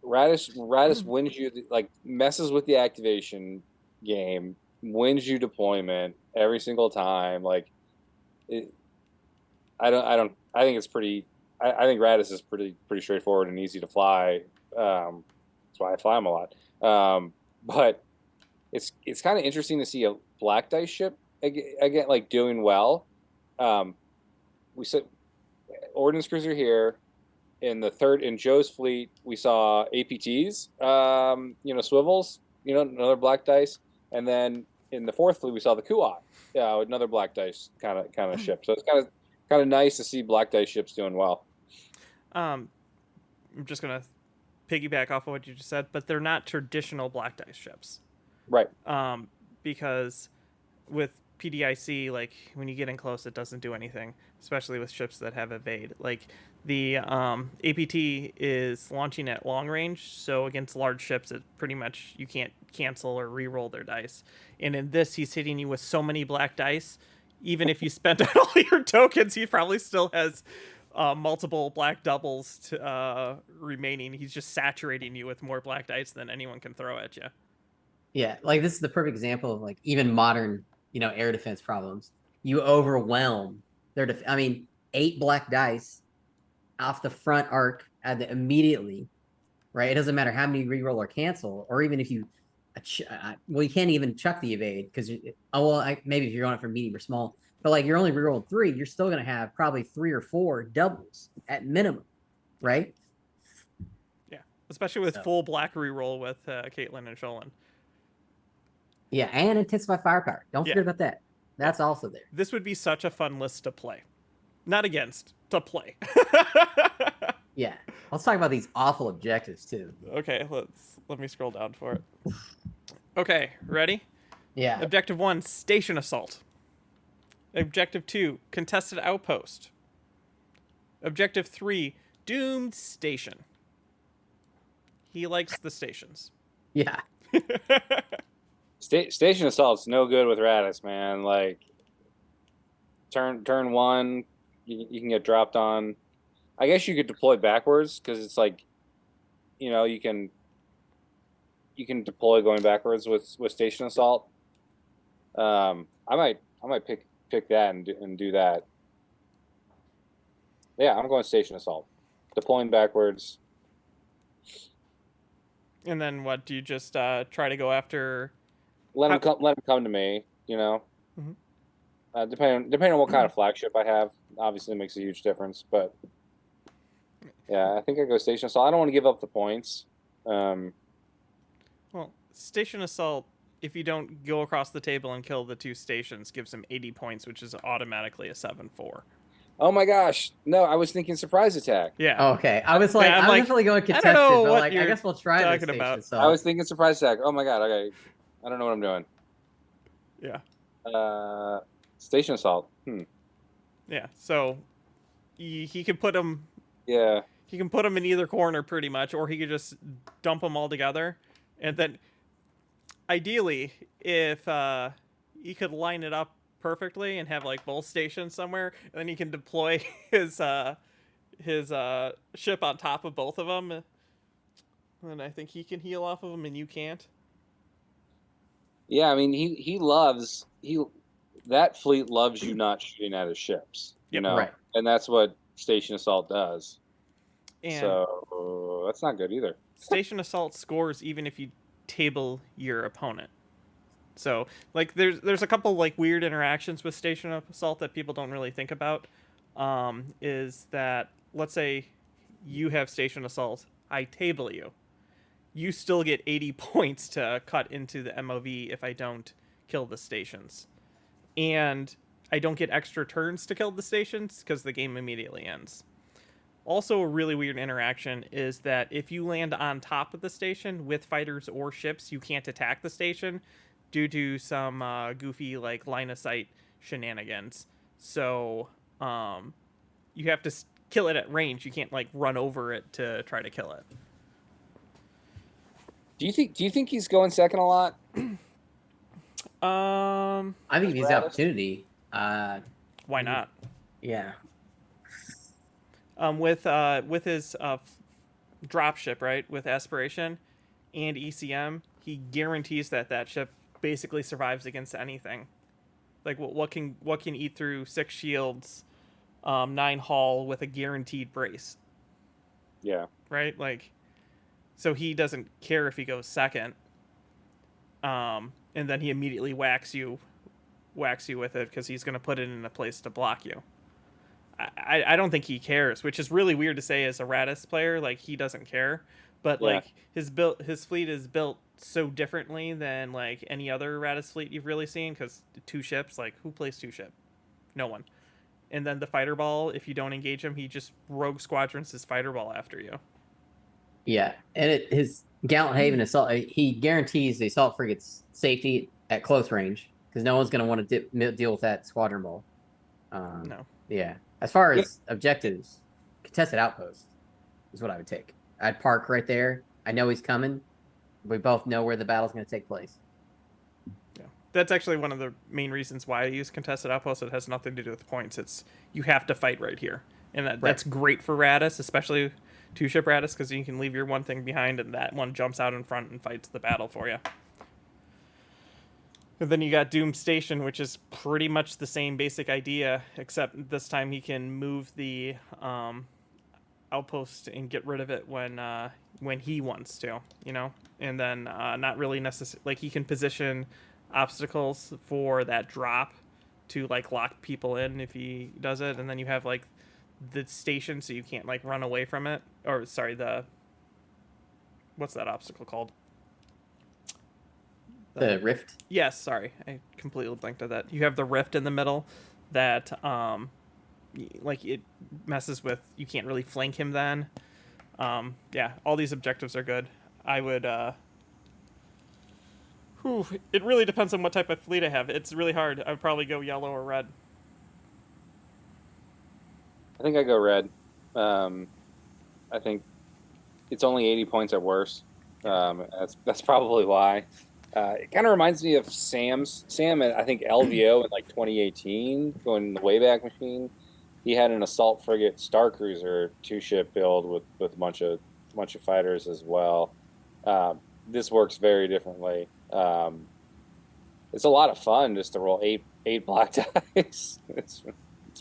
Radish wins you like messes with the activation game, wins you deployment every single time. Like, I think it's pretty. I think Radish is pretty straightforward and easy to fly. That's why I fly him a lot. But it's kind of interesting to see a black dice ship again, like doing well. We said ordnance cruiser here. In Joe's fleet, we saw APTs, swivels, another black dice, and then in the 4th fleet we saw the Kuat, another black dice kind of ship. So it's kind of nice to see black dice ships doing well. I'm just gonna piggyback off of what you just said, but they're not traditional black dice ships, right? Because with PDIC, like when you get in close, it doesn't do anything, especially with ships that have evade. Like the APT is launching at long range, so against large ships, it pretty much you can't cancel or re-roll their dice. And in this, he's hitting you with so many black dice. Even if you spent all your tokens, he probably still has multiple black doubles remaining. He's just saturating you with more black dice than anyone can throw at you. Yeah, like this is the perfect example of like even modern, air defense problems. You overwhelm their 8 black dice off the front arc immediately, right? It doesn't matter how many reroll or cancel, or even if you, you can't even chuck the evade because maybe if you're going it from medium or small, but like you're only rerolling 3, you're still going to have probably 3 or 4 doubles at minimum, right? Yeah, especially with full black reroll with Caitlin and Sholin. Yeah, and intensify firepower. Don't forget about that. That's also there. This would be such a fun list to play. Not against, to play. Yeah. Let's talk about these awful objectives too. Okay, let me scroll down for it. Okay, ready? Yeah. Objective 1, station assault. Objective 2, contested outpost. Objective 3, doomed station. He likes the stations. Yeah. Station assault's no good with Radis, man. Like turn 1, you can get dropped on. I guess you could deploy backwards because it's like, you can deploy going backwards with station assault. I might pick that and do that. Yeah, I'm going station assault, deploying backwards. And then what do you just try to go after? Let How- them come. Let them come to me. Mhm. Depending on what kind of flagship I have, obviously makes a huge difference. But yeah, I think I go station assault. I don't want to give up the points. Um, Well, station assault, if you don't go across the table and kill the 2 stations, gives him 80 points, which is automatically a 7-4. oh my gosh, no! I was thinking surprise attack. Yeah. Okay, I was like, Yeah, I'm I'm like, definitely going I don't contested, know but what like, I you're guess we'll try this talking station about. I assault. was thinking surprise attack. Oh my god. Okay, I don't know what I'm doing. Yeah. Station assault. Yeah. So he could put him Yeah. he can put him in either corner pretty much, or he could just dump them all together, and then ideally, if he could line it up perfectly and have like both stations somewhere, and then he can deploy his ship on top of both of them, and I think he can heal off of them, and you can't. Yeah, I mean he loves that fleet loves you not shooting at his ships, Yep. Right. and that's what station assault does. And So that's not good either. station assault scores even if you table your opponent. So like there's a couple like weird interactions with station assault that people don't really think about. Is that let's say you have station assault, I table you. You still get 80 points to cut into the MOV if I don't kill the stations. And I don't get extra turns to kill the stations because the game immediately ends. Also, a really weird interaction is that if you land on top of the station with fighters or ships, you can't attack the station due to some goofy like line of sight shenanigans. So you have to kill it at range. You can't like run over it to try to kill it. Do you think he's going second a lot? I think he's the opportunity. Why not? Yeah. With his dropship, right, with aspiration and ECM, he guarantees that ship basically survives against anything. Like what can eat through 6 shields, 9 hull with a guaranteed brace, Yeah. right? Like, so he doesn't care if he goes second. And then he immediately whacks you with it because he's gonna put it in a place to block you. I don't think he cares, which is really weird to say as a Radis player. Like he doesn't care, but Yeah. like his fleet is built so differently than like any other Radis fleet you've really seen. Because 2 ships, like who plays 2 ship? No one. And then the fighter ball, if you don't engage him, he just rogue squadrons his fighter ball after you. Yeah, and his Gallant Haven assault, he guarantees the assault frigate's safety at close range because no one's going to want to deal with that squadron ball. No. Yeah. As far as objectives, contested outpost is what I would take. I'd park right there. I know he's coming. We both know where the battle's going to take place. Yeah, that's actually one of the main reasons why I use contested outposts. It has nothing to do with points. It's you have to fight right here, and that's great for Radis, especially 2-ship Radis, because you can leave your one thing behind, and that one jumps out in front and fights the battle for you. And then you got Doom Station, which is pretty much the same basic idea, except this time he can move the outpost and get rid of it when he wants to, and then not really necessary. Like he can position obstacles for that drop to like lock people in if he does it, and then you have like the station so you can't like run away from it. Or sorry, what's that obstacle called? The rift. Yes, sorry, I completely blanked at that. You have the rift in the middle that like it messes with. You can't really flank him then. Yeah, all these objectives are good. I would. It really depends on what type of fleet I have. It's really hard. I would probably go yellow or red. I think I go red. I think it's only 80 points at worst. That's probably why. It kind of reminds me of Sam, I think LVO in like 2018, going in the Wayback Machine. He had an assault frigate Star Cruiser 2-ship build with a bunch of fighters as well. This works very differently. It's a lot of fun just to roll eight black dice. It's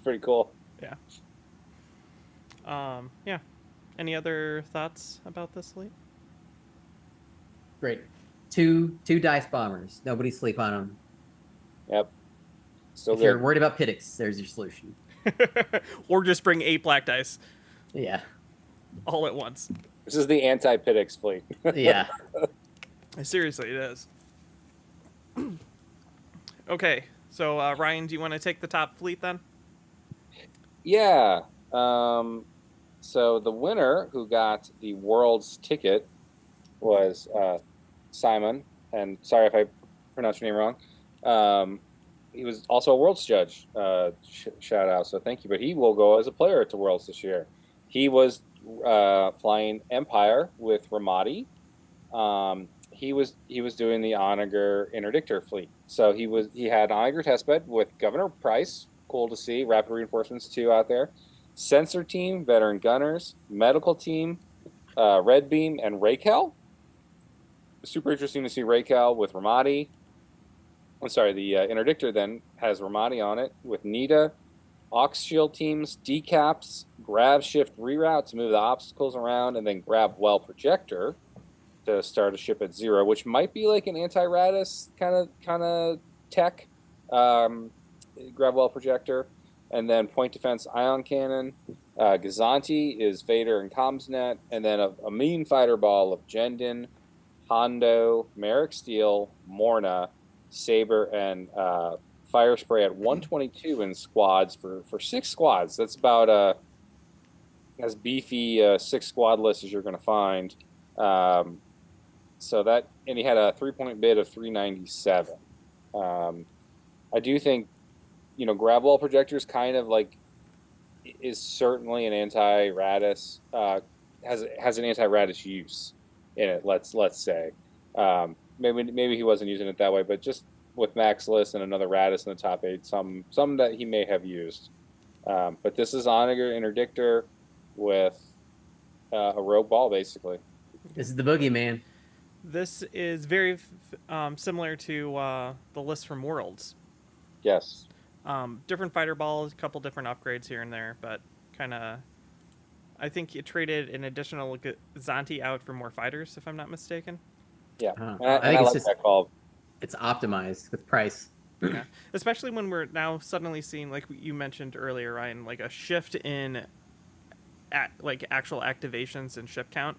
pretty cool. Yeah. Yeah. Any other thoughts about this fleet? Great. Two dice bombers. Nobody sleep on them. Yep. Still If you're good. worried about Pittix, there's your solution. Or just bring 8 black dice Yeah. all at once. This is the anti-Pittix fleet. Yeah. Seriously, it is. Okay, so Ryan, do you want to take the top fleet then? Yeah. So the winner who got the world's ticket was Simon, and sorry if I pronounced your name wrong. He was also a Worlds judge. Shout out, so thank you. But he will go as a player to Worlds this year. He was flying Empire with Ramadi. He was doing the Onager Interdictor fleet. So he had Onager testbed with Governor Price. Cool to see. Rapid Reinforcements 2 out there. Sensor team, veteran gunners, medical team, Red Beam, and Raquel. Super interesting to see Raquel with Ramadi. I'm sorry, the Interdictor then has Ramadi on it with Nita, Ox Shield teams, decaps, grab shift reroute to move the obstacles around, and then grab well projector to start a ship at 0, which might be like an anti-Radis kind of tech. Grab well projector, and then point defense ion cannon. Gazanti is Vader and Comsnet, and then a mean fighter ball of Jendon, Hondo, Merrick Steel, Morna, Saber, and Fire Spray at 122 in squads for 6 squads. That's about as beefy 6 squad list as you're going to find. So that, and he had a 3-point bid of 397. I do think, grab wall projectors kind of like is certainly an anti-Radis, has an anti-Radis use in it. Let's say, maybe he wasn't using it that way, but just with Max List and another Radis in the top 8, some that he may have used. But this is Onager Interdictor with a rogue ball, basically. This is the boogeyman. This is very similar to the list from Worlds. Yes. Different fighter balls, a couple different upgrades here and there, but kind of. I think it traded an additional Zanti out for more fighters, if I'm not mistaken. Yeah, I think I it's like just that call. It's optimized with price. Yeah, especially when we're now suddenly seeing, like you mentioned earlier, Ryan, like a shift in like actual activations and ship count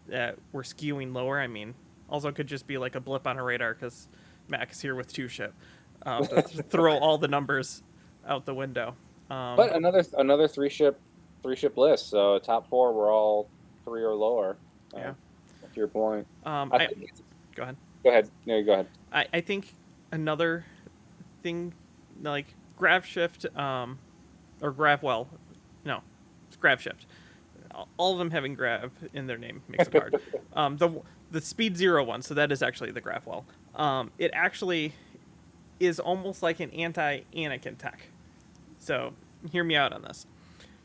that we're skewing lower. I mean, also could just be like a blip on a radar because Mac is here with 2 ship to throw all the numbers out the window. But another 3 ship list. So top 4 were all 3 or lower. Yeah. To your point. Go ahead. Go ahead. No, go ahead. I think another thing like grab shift or grab well, no, it's grab shift. All of them having grab in their name makes it hard. The speed 0 one, so that is actually the grab well. It actually is almost like an anti-Anakin tech. So hear me out on this.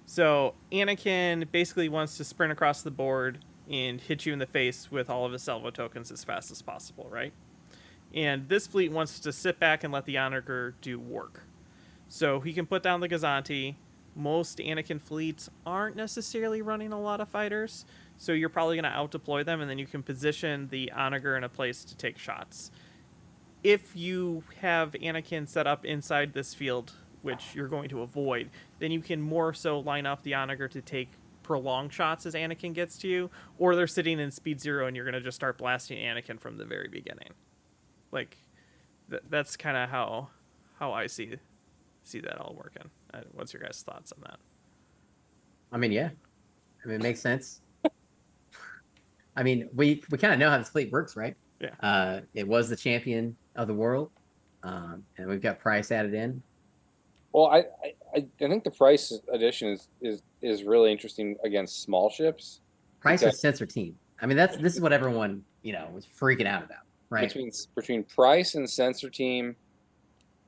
So Anakin basically wants to sprint across the board and hit you in the face with all of his salvo tokens as fast as possible, right? And this fleet wants to sit back and let the Onager do work. So he can put down the Gazanti. Most Anakin fleets aren't necessarily running a lot of fighters, so you're probably going to out-deploy them, and then you can position the Onager in a place to take shots. If you have Anakin set up inside this field, which you're going to avoid, then you can more so line up the Onager to take prolonged shots as Anakin gets to you, or they're sitting in speed 0 and you're going to just start blasting Anakin from the very beginning. Like, that's kind of how I see that all working. What's your guys' thoughts on that? I mean, yeah. I mean, it makes sense. I mean, we kind of know how this fleet works, right? Yeah. It was the champion of the world, and we've got Price added in. Well, I think the Price addition is really interesting against small ships. Price is sensor team. I mean, this is what everyone was freaking out about, right? Between Price and sensor team,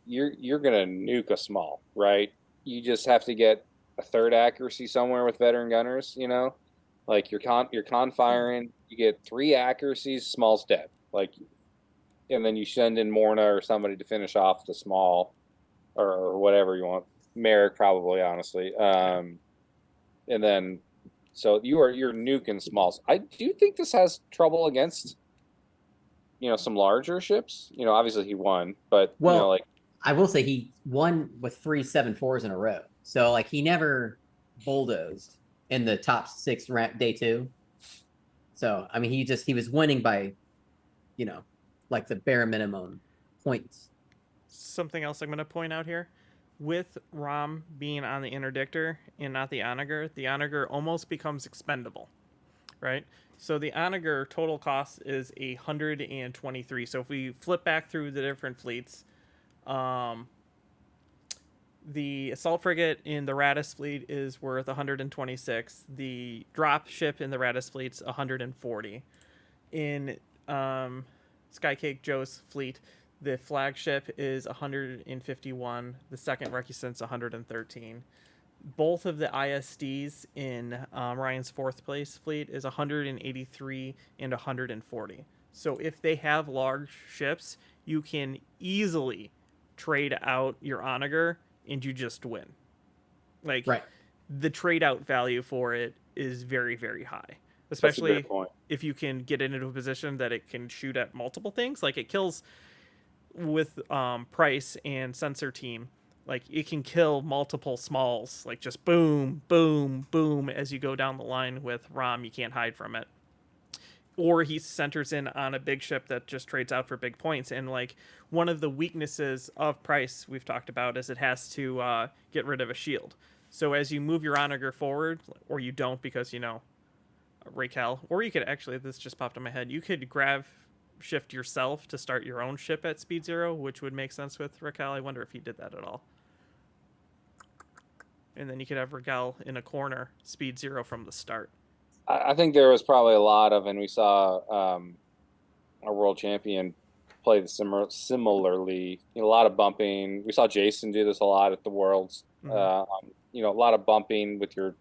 you're gonna nuke a small, right? You just have to get a 3rd accuracy somewhere with veteran gunners. Like you're con firing, you get 3 accuracies, small's dead. Like, and then you send in Morna or somebody to finish off the small, or whatever you want. Merrick probably, honestly. And then, so you're nuking smalls. I do think this has trouble against some larger ships. Obviously he won, but Well, like I will say he won with 3 7-4s in a row. So like he never bulldozed in the top 6 day 2. So I mean he was winning by, like the bare minimum points. Something else I'm going to point out here. With Rom being on the interdictor and not the the onager almost becomes expendable, right? So the onager total cost is 123. So if we flip back through the different fleets, um, the assault frigate in the Radis fleet is worth 126. The drop ship in the Radis fleet's 140. In Skycake Joe's fleet, the flagship is 151. The second Recucent's 113. Both of the ISDs in Ryan's fourth place fleet is 183 and 140. So if they have large ships, you can easily trade out your onager and you just win. Like Right. the trade out value for it is very, very high. that's a Especially good point. if you can get it into a position that it can shoot at multiple things. Like it kills with price and sensor team. Like it can kill multiple smalls, like just boom, boom, boom as you go down the line with Rom. You can't hide from it. Or he centers in on a big ship that just trades out for big points. And like one of the weaknesses of price we've talked about is it has to get rid of a shield. So as you move your onager forward, or you don't because Raquel, or you could actually, this just popped in my head, you could grab shift yourself to start your own ship at speed 0, which would make sense with Raquel. I wonder if he did that at all. And then you could have Raquel in a corner, speed 0 from the start. I think there was probably a lot of, and we saw a world champion play the similarly. A lot of bumping. We saw Jason do this a lot at the Worlds. Mm-hmm. A lot of bumping with your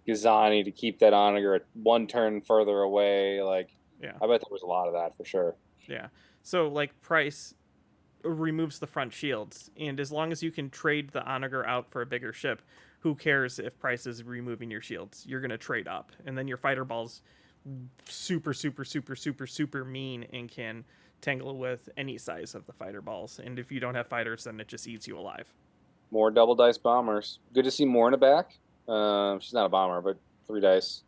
Gazani to keep that onager at one turn further away. Like, Yeah. I bet there was a lot of that for sure. Yeah. So like price removes the front shields, and as long as you can trade the onager out for a bigger ship, who cares if price is removing your shields? You're gonna trade up, and then your fighter ball's super, super, super, super, super mean and can tangle with any size of the fighter balls. And if you don't have fighters, then it just eats you alive. More double dice bombers. Good to see Morna back. She's not a bomber, but 3 dice.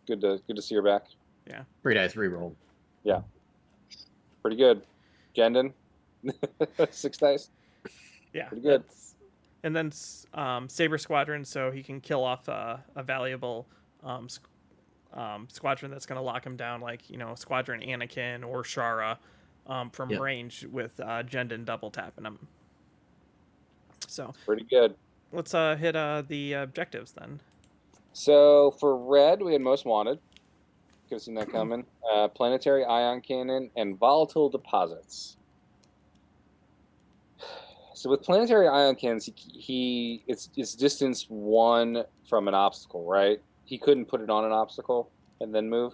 Good to see her back. Yeah. 3 dice reroll. Yeah. Pretty good. Gendon. 6 dice. Yeah. Pretty good. And then Saber Squadron, so he can kill off a valuable squadron that's going to lock him down, like, Squadron Anakin or Shara from range with Gendon double tapping him. So pretty good. Let's hit the objectives then. So for red, we had Most Wanted. Could have seen that coming. Planetary Ion Cannon and Volatile Deposits. So with Planetary Ion Cannons, it's distance 1 from an obstacle, right? He couldn't put it on an obstacle and then move?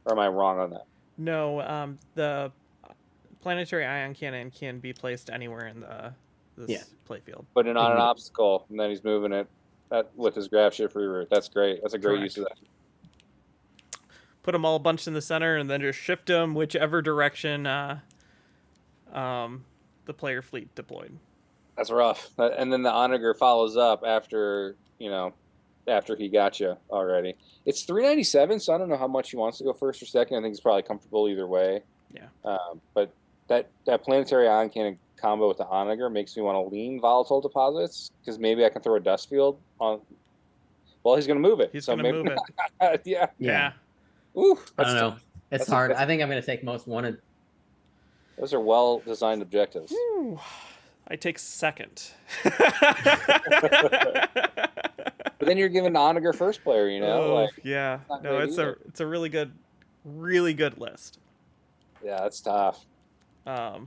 Or am I wrong on that? No, the Planetary Ion Cannon can be placed anywhere in this playfield. Put it on an obstacle, and then he's moving it with his grab shift reroute. That's great. That's a great use of that. Put them all bunched in the center, and then just shift them whichever direction the player fleet deployed. That's rough. And then the onager follows up after he got you already. It's 397, so I don't know how much he wants to go first or second. I think he's probably comfortable either way. Yeah. But that Planetary Ion Cannon combo with the onager makes me want to lean Volatile Deposits, because maybe I can throw a dust field on. Well, he's going to move it. He's going to move it. Yeah. Ooh, I don't know. It's hard. I think I'm going to take Most Wanted. Those are well-designed objectives. Ooh, I take second. But then you're giving the onager first player, Yeah. No, it's a really good list. Yeah, that's tough. I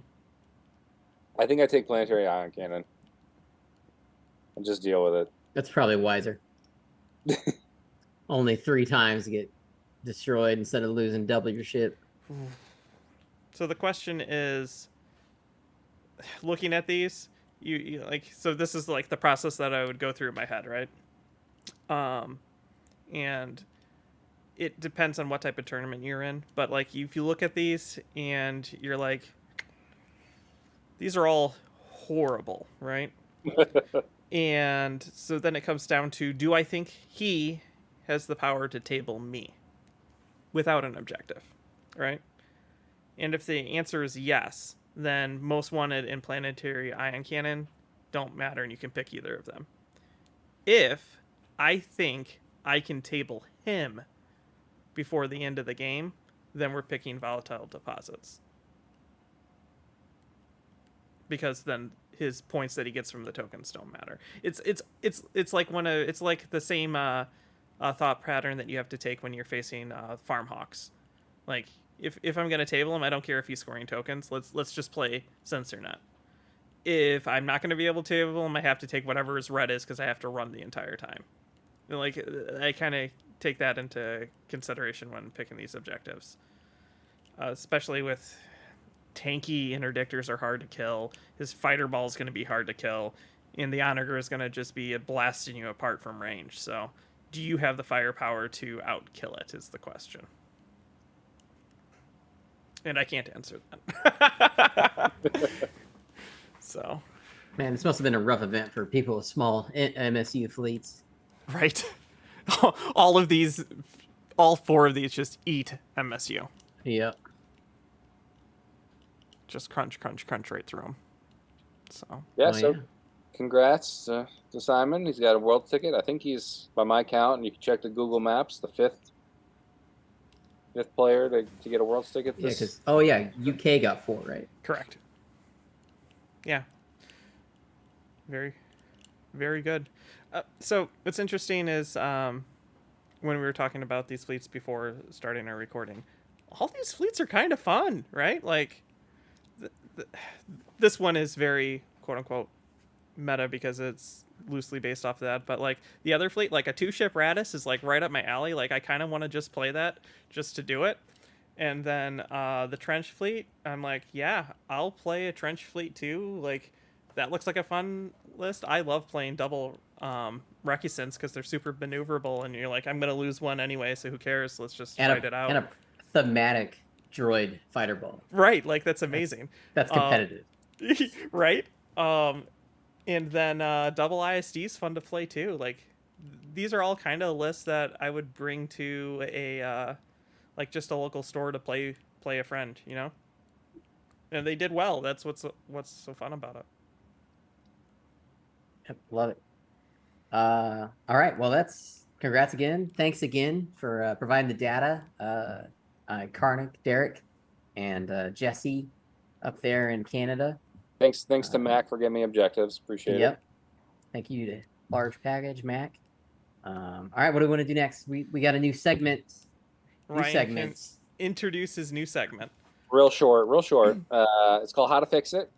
think I take Planetary Ion Cannon and just deal with it. That's probably wiser. Only 3 times to get destroyed instead of losing double your ship. So the question is, looking at these, you so this is like the process that I would go through in my head, right? And it depends on what type of tournament you're in. But like, if you look at these and you're like, these are all horrible, right? And so then it comes down to, do I think he has the power to table me without an objective, right? And if the answer is yes, then most wanted and planetary ion cannon don't matter, and you can pick either of them. If I think I can table him before the end of the game, then we're picking volatile deposits, because then his points that he gets from the tokens don't matter. It's like it's like the same thought pattern that you have to take when you're facing farm hawks. Like, if I'm gonna table him, I don't care if he's scoring tokens. Let's just play sensor net. If I'm not gonna be able to table him, I have to take whatever his red is because I have to run the entire time. And like, I kind of take that into consideration when picking these objectives, especially with tanky interdictors are hard to kill. His fighter ball is going to be hard to kill, and the onager is going to just be blasting you apart from range. So, do you have the firepower to outkill it? Is the question. And I can't answer that. So, Man, this must have been a rough event for people with small MSU fleets. right. All 4 of these just eat MSU. Yep. Just crunch right through them. So Yeah, congrats to Simon. He's got a world ticket. I think he's, by my count, and you can check the Google Maps, the fifth player to get a world ticket. Yeah, because UK got 4, right? correct. Yeah. Very, very good. So what's interesting is when we were talking about these fleets before starting our recording, all these fleets are kind of fun, right? Like, this one is very quote unquote meta because it's loosely based off of that, but like the other fleet, like a 2-ship Radis, is like right up my alley. Like, I kind of want to just play that just to do it. And then the trench fleet, I'm like, yeah, I'll play a trench fleet too. Like, that looks like a fun list. I love playing double recusants because they're super maneuverable, and you're like, I'm gonna lose one anyway, so who cares? Let's just fight it out. And a thematic droid fighter ball. Right, like, that's amazing. That's competitive. Right. And then double ISD is fun to play too. Like, these are all kind of lists that I would bring to a like just a local store to play a friend, you know. And they did well. That's what's so fun about it. Yep, love it. All right. Well, that's congrats again. Thanks again for providing the data. Karnak, Derek, and Jesse up there in Canada. Thanks to Mac for giving me objectives. Appreciate it. Yep. Thank you to Large Package, Mac. All right. What do we want to do next? We got a new segment. Ryan segments. can introduce his new segment. Real short. It's called How to Fix It,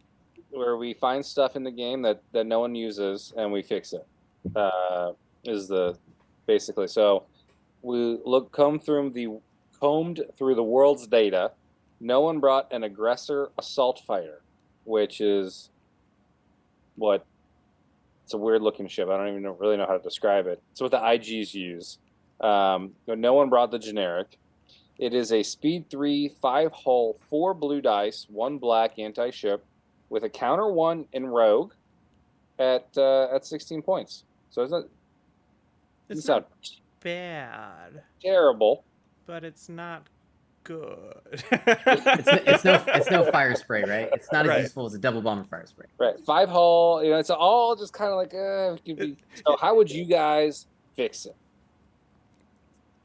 where we find stuff in the game that no one uses and we fix it. Basically. So we combed through the world's data. No one brought an aggressor assault fighter, which is it's a weird looking ship. I don't even really know how to describe it. It's what the IGs use. No one brought the generic. It is a speed 3, 5-hull, 4 blue dice, 1 black anti-ship with a counter 1 in rogue at 16 points. So It's not bad, terrible, but it's not good. It's no fire spray, right? It's not as Right. useful as a double bomber fire spray. right? 5-hull, it's all just kind of like it could be. So how would you guys fix it?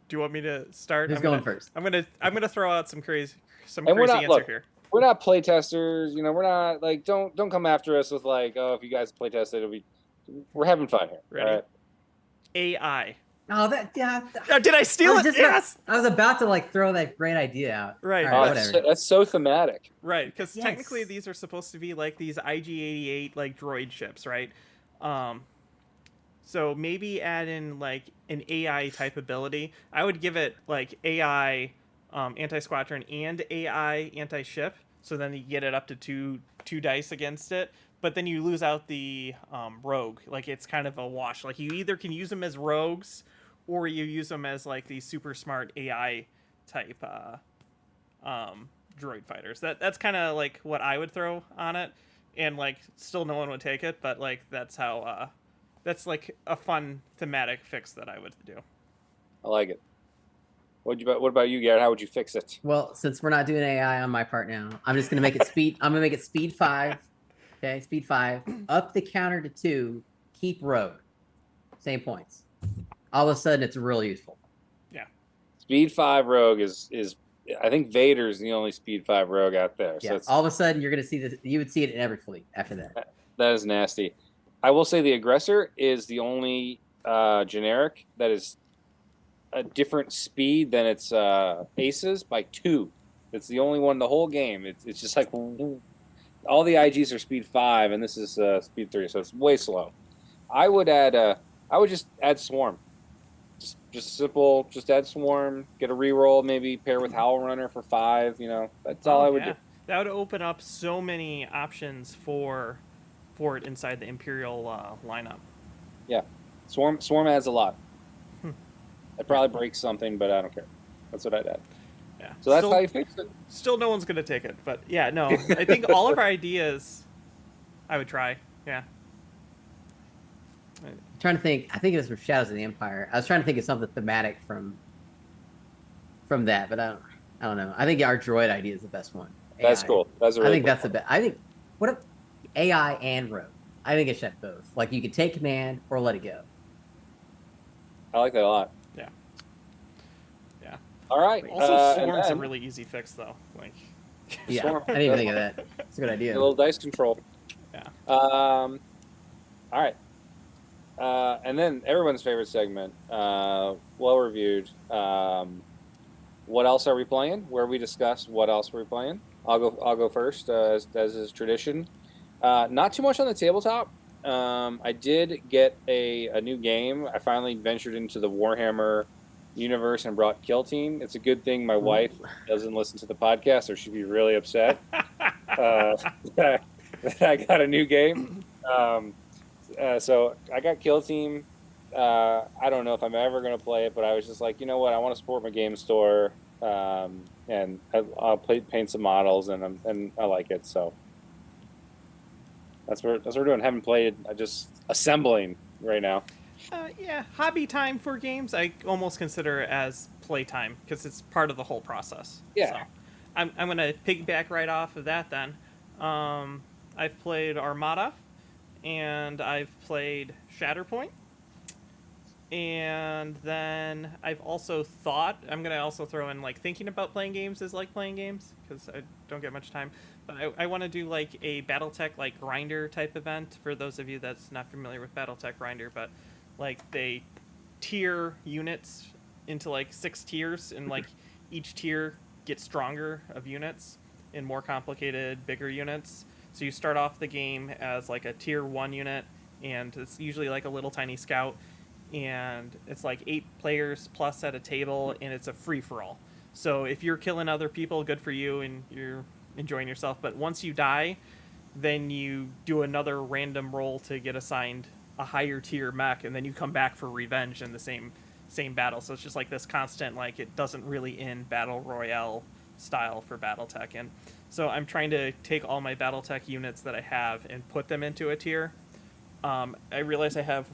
Do you want me to start? Who's going first? I'm gonna throw out some crazy And we're not- answer look, here. We're not playtesters, we're not like don't come after us with like, oh, if you guys playtest we're having fun here. Ready? All right? Oh, AI. that Did I steal it? Yes. I was about to throw that great idea out. Right. All right, That's, whatever. that's so thematic. Right, because Yes. technically these are supposed to be like these IG-88 like droid ships, right? So maybe add in like an AI type ability. I would give it like AI anti-squadron and AI anti-ship, so then you get it up to two dice against it. But then you lose out the rogue. Like, it's kind of a wash. Like, you either can use them as rogues, or you use them as like these super smart AI type droid fighters. That's kind of like what I would throw on it, and like still no one would take it, but like that's how that's like a fun thematic fix that I would do. I like it. What about you, Garrett? How would you fix it? Well, since we're not doing AI on my part now, I'm just gonna make it speed. I'm gonna make it speed 5. Okay, speed 5. Up the counter to 2. Keep rogue. Same points. All of a sudden, it's real useful. Yeah. Speed 5 rogue is I think Vader's the only Speed 5 rogue out there. Yeah. So All of a sudden, you're gonna see this. You would see it in every fleet after that. that is nasty. I will say the aggressor is the only generic that is a different speed than its aces by 2. It's the only one the whole game. It's just like all the IGs are speed 5 and this is speed 3, so it's way slow. I would just add swarm. Just simple, just add swarm, get a reroll, maybe pair with Howl Runner for 5, that's all I would do. That would open up so many options for it inside the Imperial lineup. Yeah. Swarm adds a lot. I'd probably break something, but I don't care. That's what I'd add. Yeah. So that's how you fix it. Still no one's going to take it, but yeah, no. I think all of our ideas I would try. Yeah. I'm trying to think. I think it was from Shadows of the Empire. I was trying to think of something thematic from that, but I don't know. I think our droid idea is the best one. That's AI. cool. That's a really I think cool that's the best. I think what if AI and rogue? I think it should have both. Like you could take command or let it go. I like that a lot. Yeah. Yeah. All right. Also, swarm's a really easy fix, though. Like, Yeah, Swarm. I didn't even think of that. It's a good idea. A little dice control. Yeah. All right. And then everyone's favorite segment, well reviewed. What else are we playing? Where we discuss what else we're playing. I'll go first, as is tradition. Not too much on the tabletop. I did get a new game. I finally ventured into the Warhammer universe and brought Kill Team. It's a good thing my wife doesn't listen to the podcast, or she'd be really upset that I got a new game. So I got Kill Team. I don't know if I'm ever going to play it, but I was just like, you know what? I want to support my game store, and I'll paint some models, and I like it. So that's what we're doing. Haven't played. I'm just assembling right now. yeah, hobby time for games I almost consider as playtime because it's part of the whole process. Yeah. So I'm going to piggyback right off of that then. I've played Armada, and I've played Shatterpoint. And then I've also thought, I'm going to also throw in, like, thinking about playing games is like playing games, because I don't get much time. But I want to do, like, a Battletech, like, grinder type event, for those of you that's not familiar with Battletech grinder. But, like, they tier units into, like, 6 tiers, and, like, each tier gets stronger of units in more complicated, bigger units. So you start off the game as, like, a tier 1 unit, and it's usually, like, a little tiny scout. And it's like 8 players plus at a table, and it's a free-for-all. So if you're killing other people, good for you, and you're enjoying yourself. But once you die, then you do another random roll to get assigned a higher tier mech, and then you come back for revenge in the same battle. So it's just like this constant, like, it doesn't really end battle royale style for Battletech. And so I'm trying to take all my Battletech units that I have and put them into a tier. I realize I have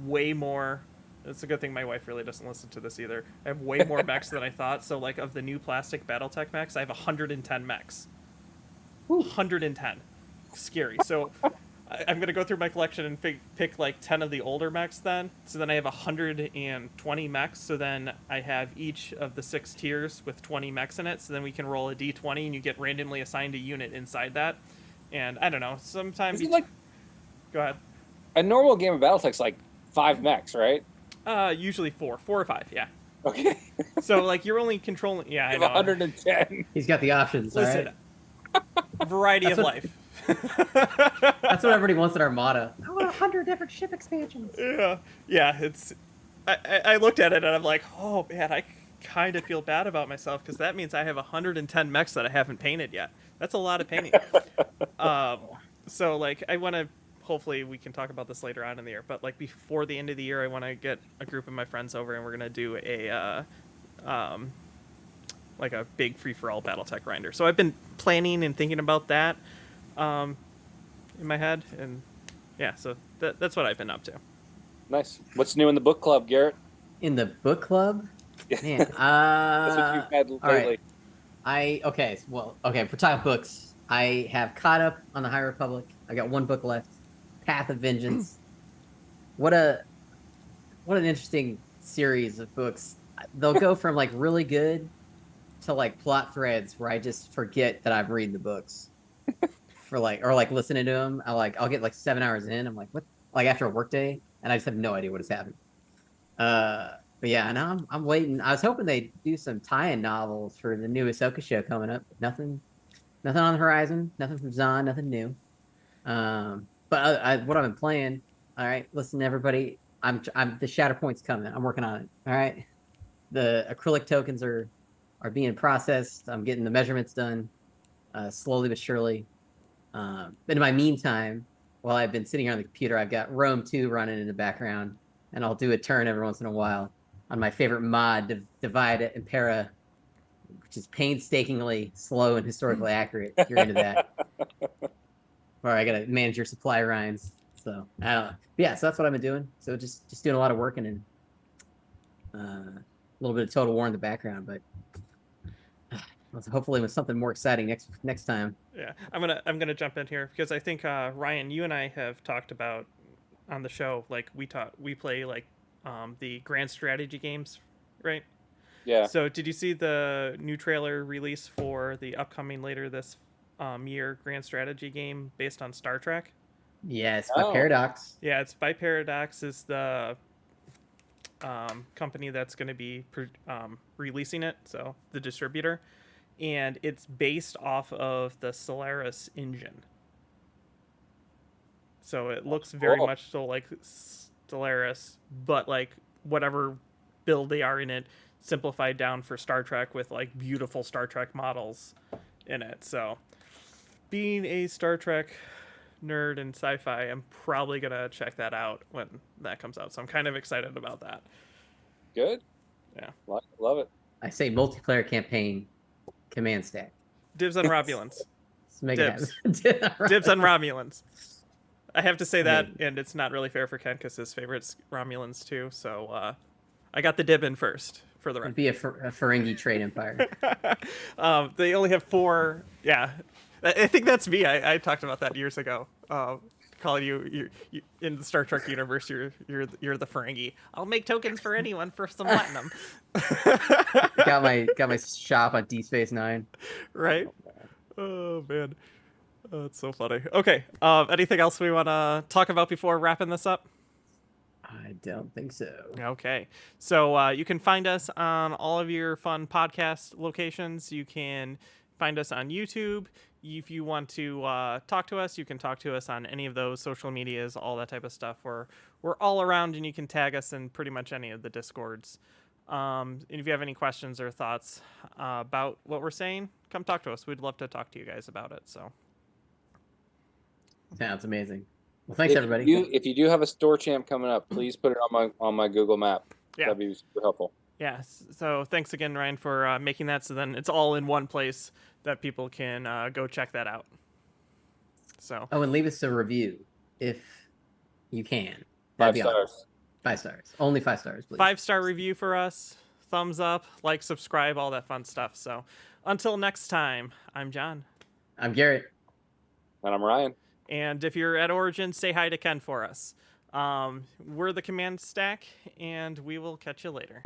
way more. It's a good thing my wife really doesn't listen to this either. I have way more mechs than I thought. So, like, of the new plastic Battletech mechs, I have 110 mechs. 110. Scary. So I'm going to go through my collection and pick like 10 of the older mechs then. So then I have 120 mechs. So then I have each of the 6 tiers with 20 mechs in it. So then we can roll a d20 and you get randomly assigned a unit inside that. And I don't know, sometimes... Go ahead. A normal game of Battletech's like 5 mechs, right? Usually 4 or 5, yeah. Okay. So, like, you're only controlling... Yeah, I know. 110. He's got the options. Listen, all right? variety of life. That's what everybody wants in Armada. I want 100 different ship expansions. Yeah. It's... I looked at it and I'm like, oh man, I kind of feel bad about myself because that means I have 110 mechs that I haven't painted yet. That's a lot of painting. So, like, I want to hopefully we can talk about this later on in the year, but like before the end of the year, I want to get a group of my friends over and we're gonna do a like a big free-for-all BattleTech grinder. So I've been planning and thinking about that in my head, and yeah, so that's what I've been up to. Nice. What's new in the book club, Garrett? In the book club, man. That's what you've had lately. All right. If we're talking books, I have caught up on the High Republic. I got one book left, Path of Vengeance. What an interesting series of books. They'll go from like really good to like plot threads where I just forget that I'm reading the books for like listening to them. I'll get like 7 hours in. I'm like, what? Like after a work day, and I just have no idea what is happening. But yeah, now I'm waiting. I was hoping they'd do some tie-in novels for the new Ahsoka show coming up. Nothing on the horizon. Nothing from Zahn. Nothing new. But what I've been playing. All right, listen, everybody. I'm the Shatterpoint's coming. I'm working on it. All right, the acrylic tokens are being processed. I'm getting the measurements done, slowly but surely. But in my meantime, while I've been sitting here on the computer, I've got Rome 2 running in the background, and I'll do a turn every once in a while on my favorite mod, Divide Impera, which is painstakingly slow and historically accurate. If you're into that. Or I gotta manage your supply lines. So I don't know. But yeah, so that's what I've been doing. So just doing a lot of working and a little bit of Total War in the background, but hopefully with something more exciting next time. Yeah, I'm gonna jump in here because I think Ryan, you and I have talked about on the show, like we play like the grand strategy games, right? Yeah. So did you see the new trailer release for the upcoming later this year grand strategy game based on Star Trek? Yes, by Paradox. Yeah, it's by Paradox is the company that's going to be releasing it, so the distributor, and it's based off of the Solaris engine. So it looks very much so like Solaris, but like whatever build they are in it, simplified down for Star Trek with like beautiful Star Trek models in it. So being a Star Trek nerd and sci-fi, I'm probably gonna check that out when that comes out. So I'm kind of excited about that. Good. Yeah. Love it. I say multiplayer campaign command stack. Dibs on Romulans. Let's make it happen. Dibs on Romulans. I have to say that, and it's not really fair for Ken because his favorite's Romulans too. So I got the dib in first for the record. It'd be a Ferengi trade empire. They only have 4. Yeah, I think that's me. I talked about that years ago. Calling you in the Star Trek universe, you're the Ferengi. I'll make tokens for anyone for some platinum. got my shop on D Space 9. Right. Oh man. Oh, it's so funny. Okay. Anything else we want to talk about before wrapping this up? I don't think so. Okay. So you can find us on all of your fun podcast locations. You can find us on YouTube. If you want to talk to us, you can talk to us on any of those social medias, all that type of stuff. We're all around, and you can tag us in pretty much any of the Discords. And if you have any questions or thoughts about what we're saying, come talk to us. We'd love to talk to you guys about it. So. Sounds amazing. Well, thanks everybody. If you do have a store champ coming up, please put it on my Google map. Yeah. That'd be super helpful. Yeah. So thanks again, Ryan, for making that. So then it's all in one place that people can go check that out. So. Oh, and leave us a review if you can. 5 stars. Awesome. 5 stars. Only 5 stars, please. 5-star review for us. Thumbs up, like, subscribe, all that fun stuff. So until next time, I'm John. I'm Garrett. And I'm Ryan. And if you're at Origin, say hi to Ken for us. We're the Command Stack, and we will catch you later.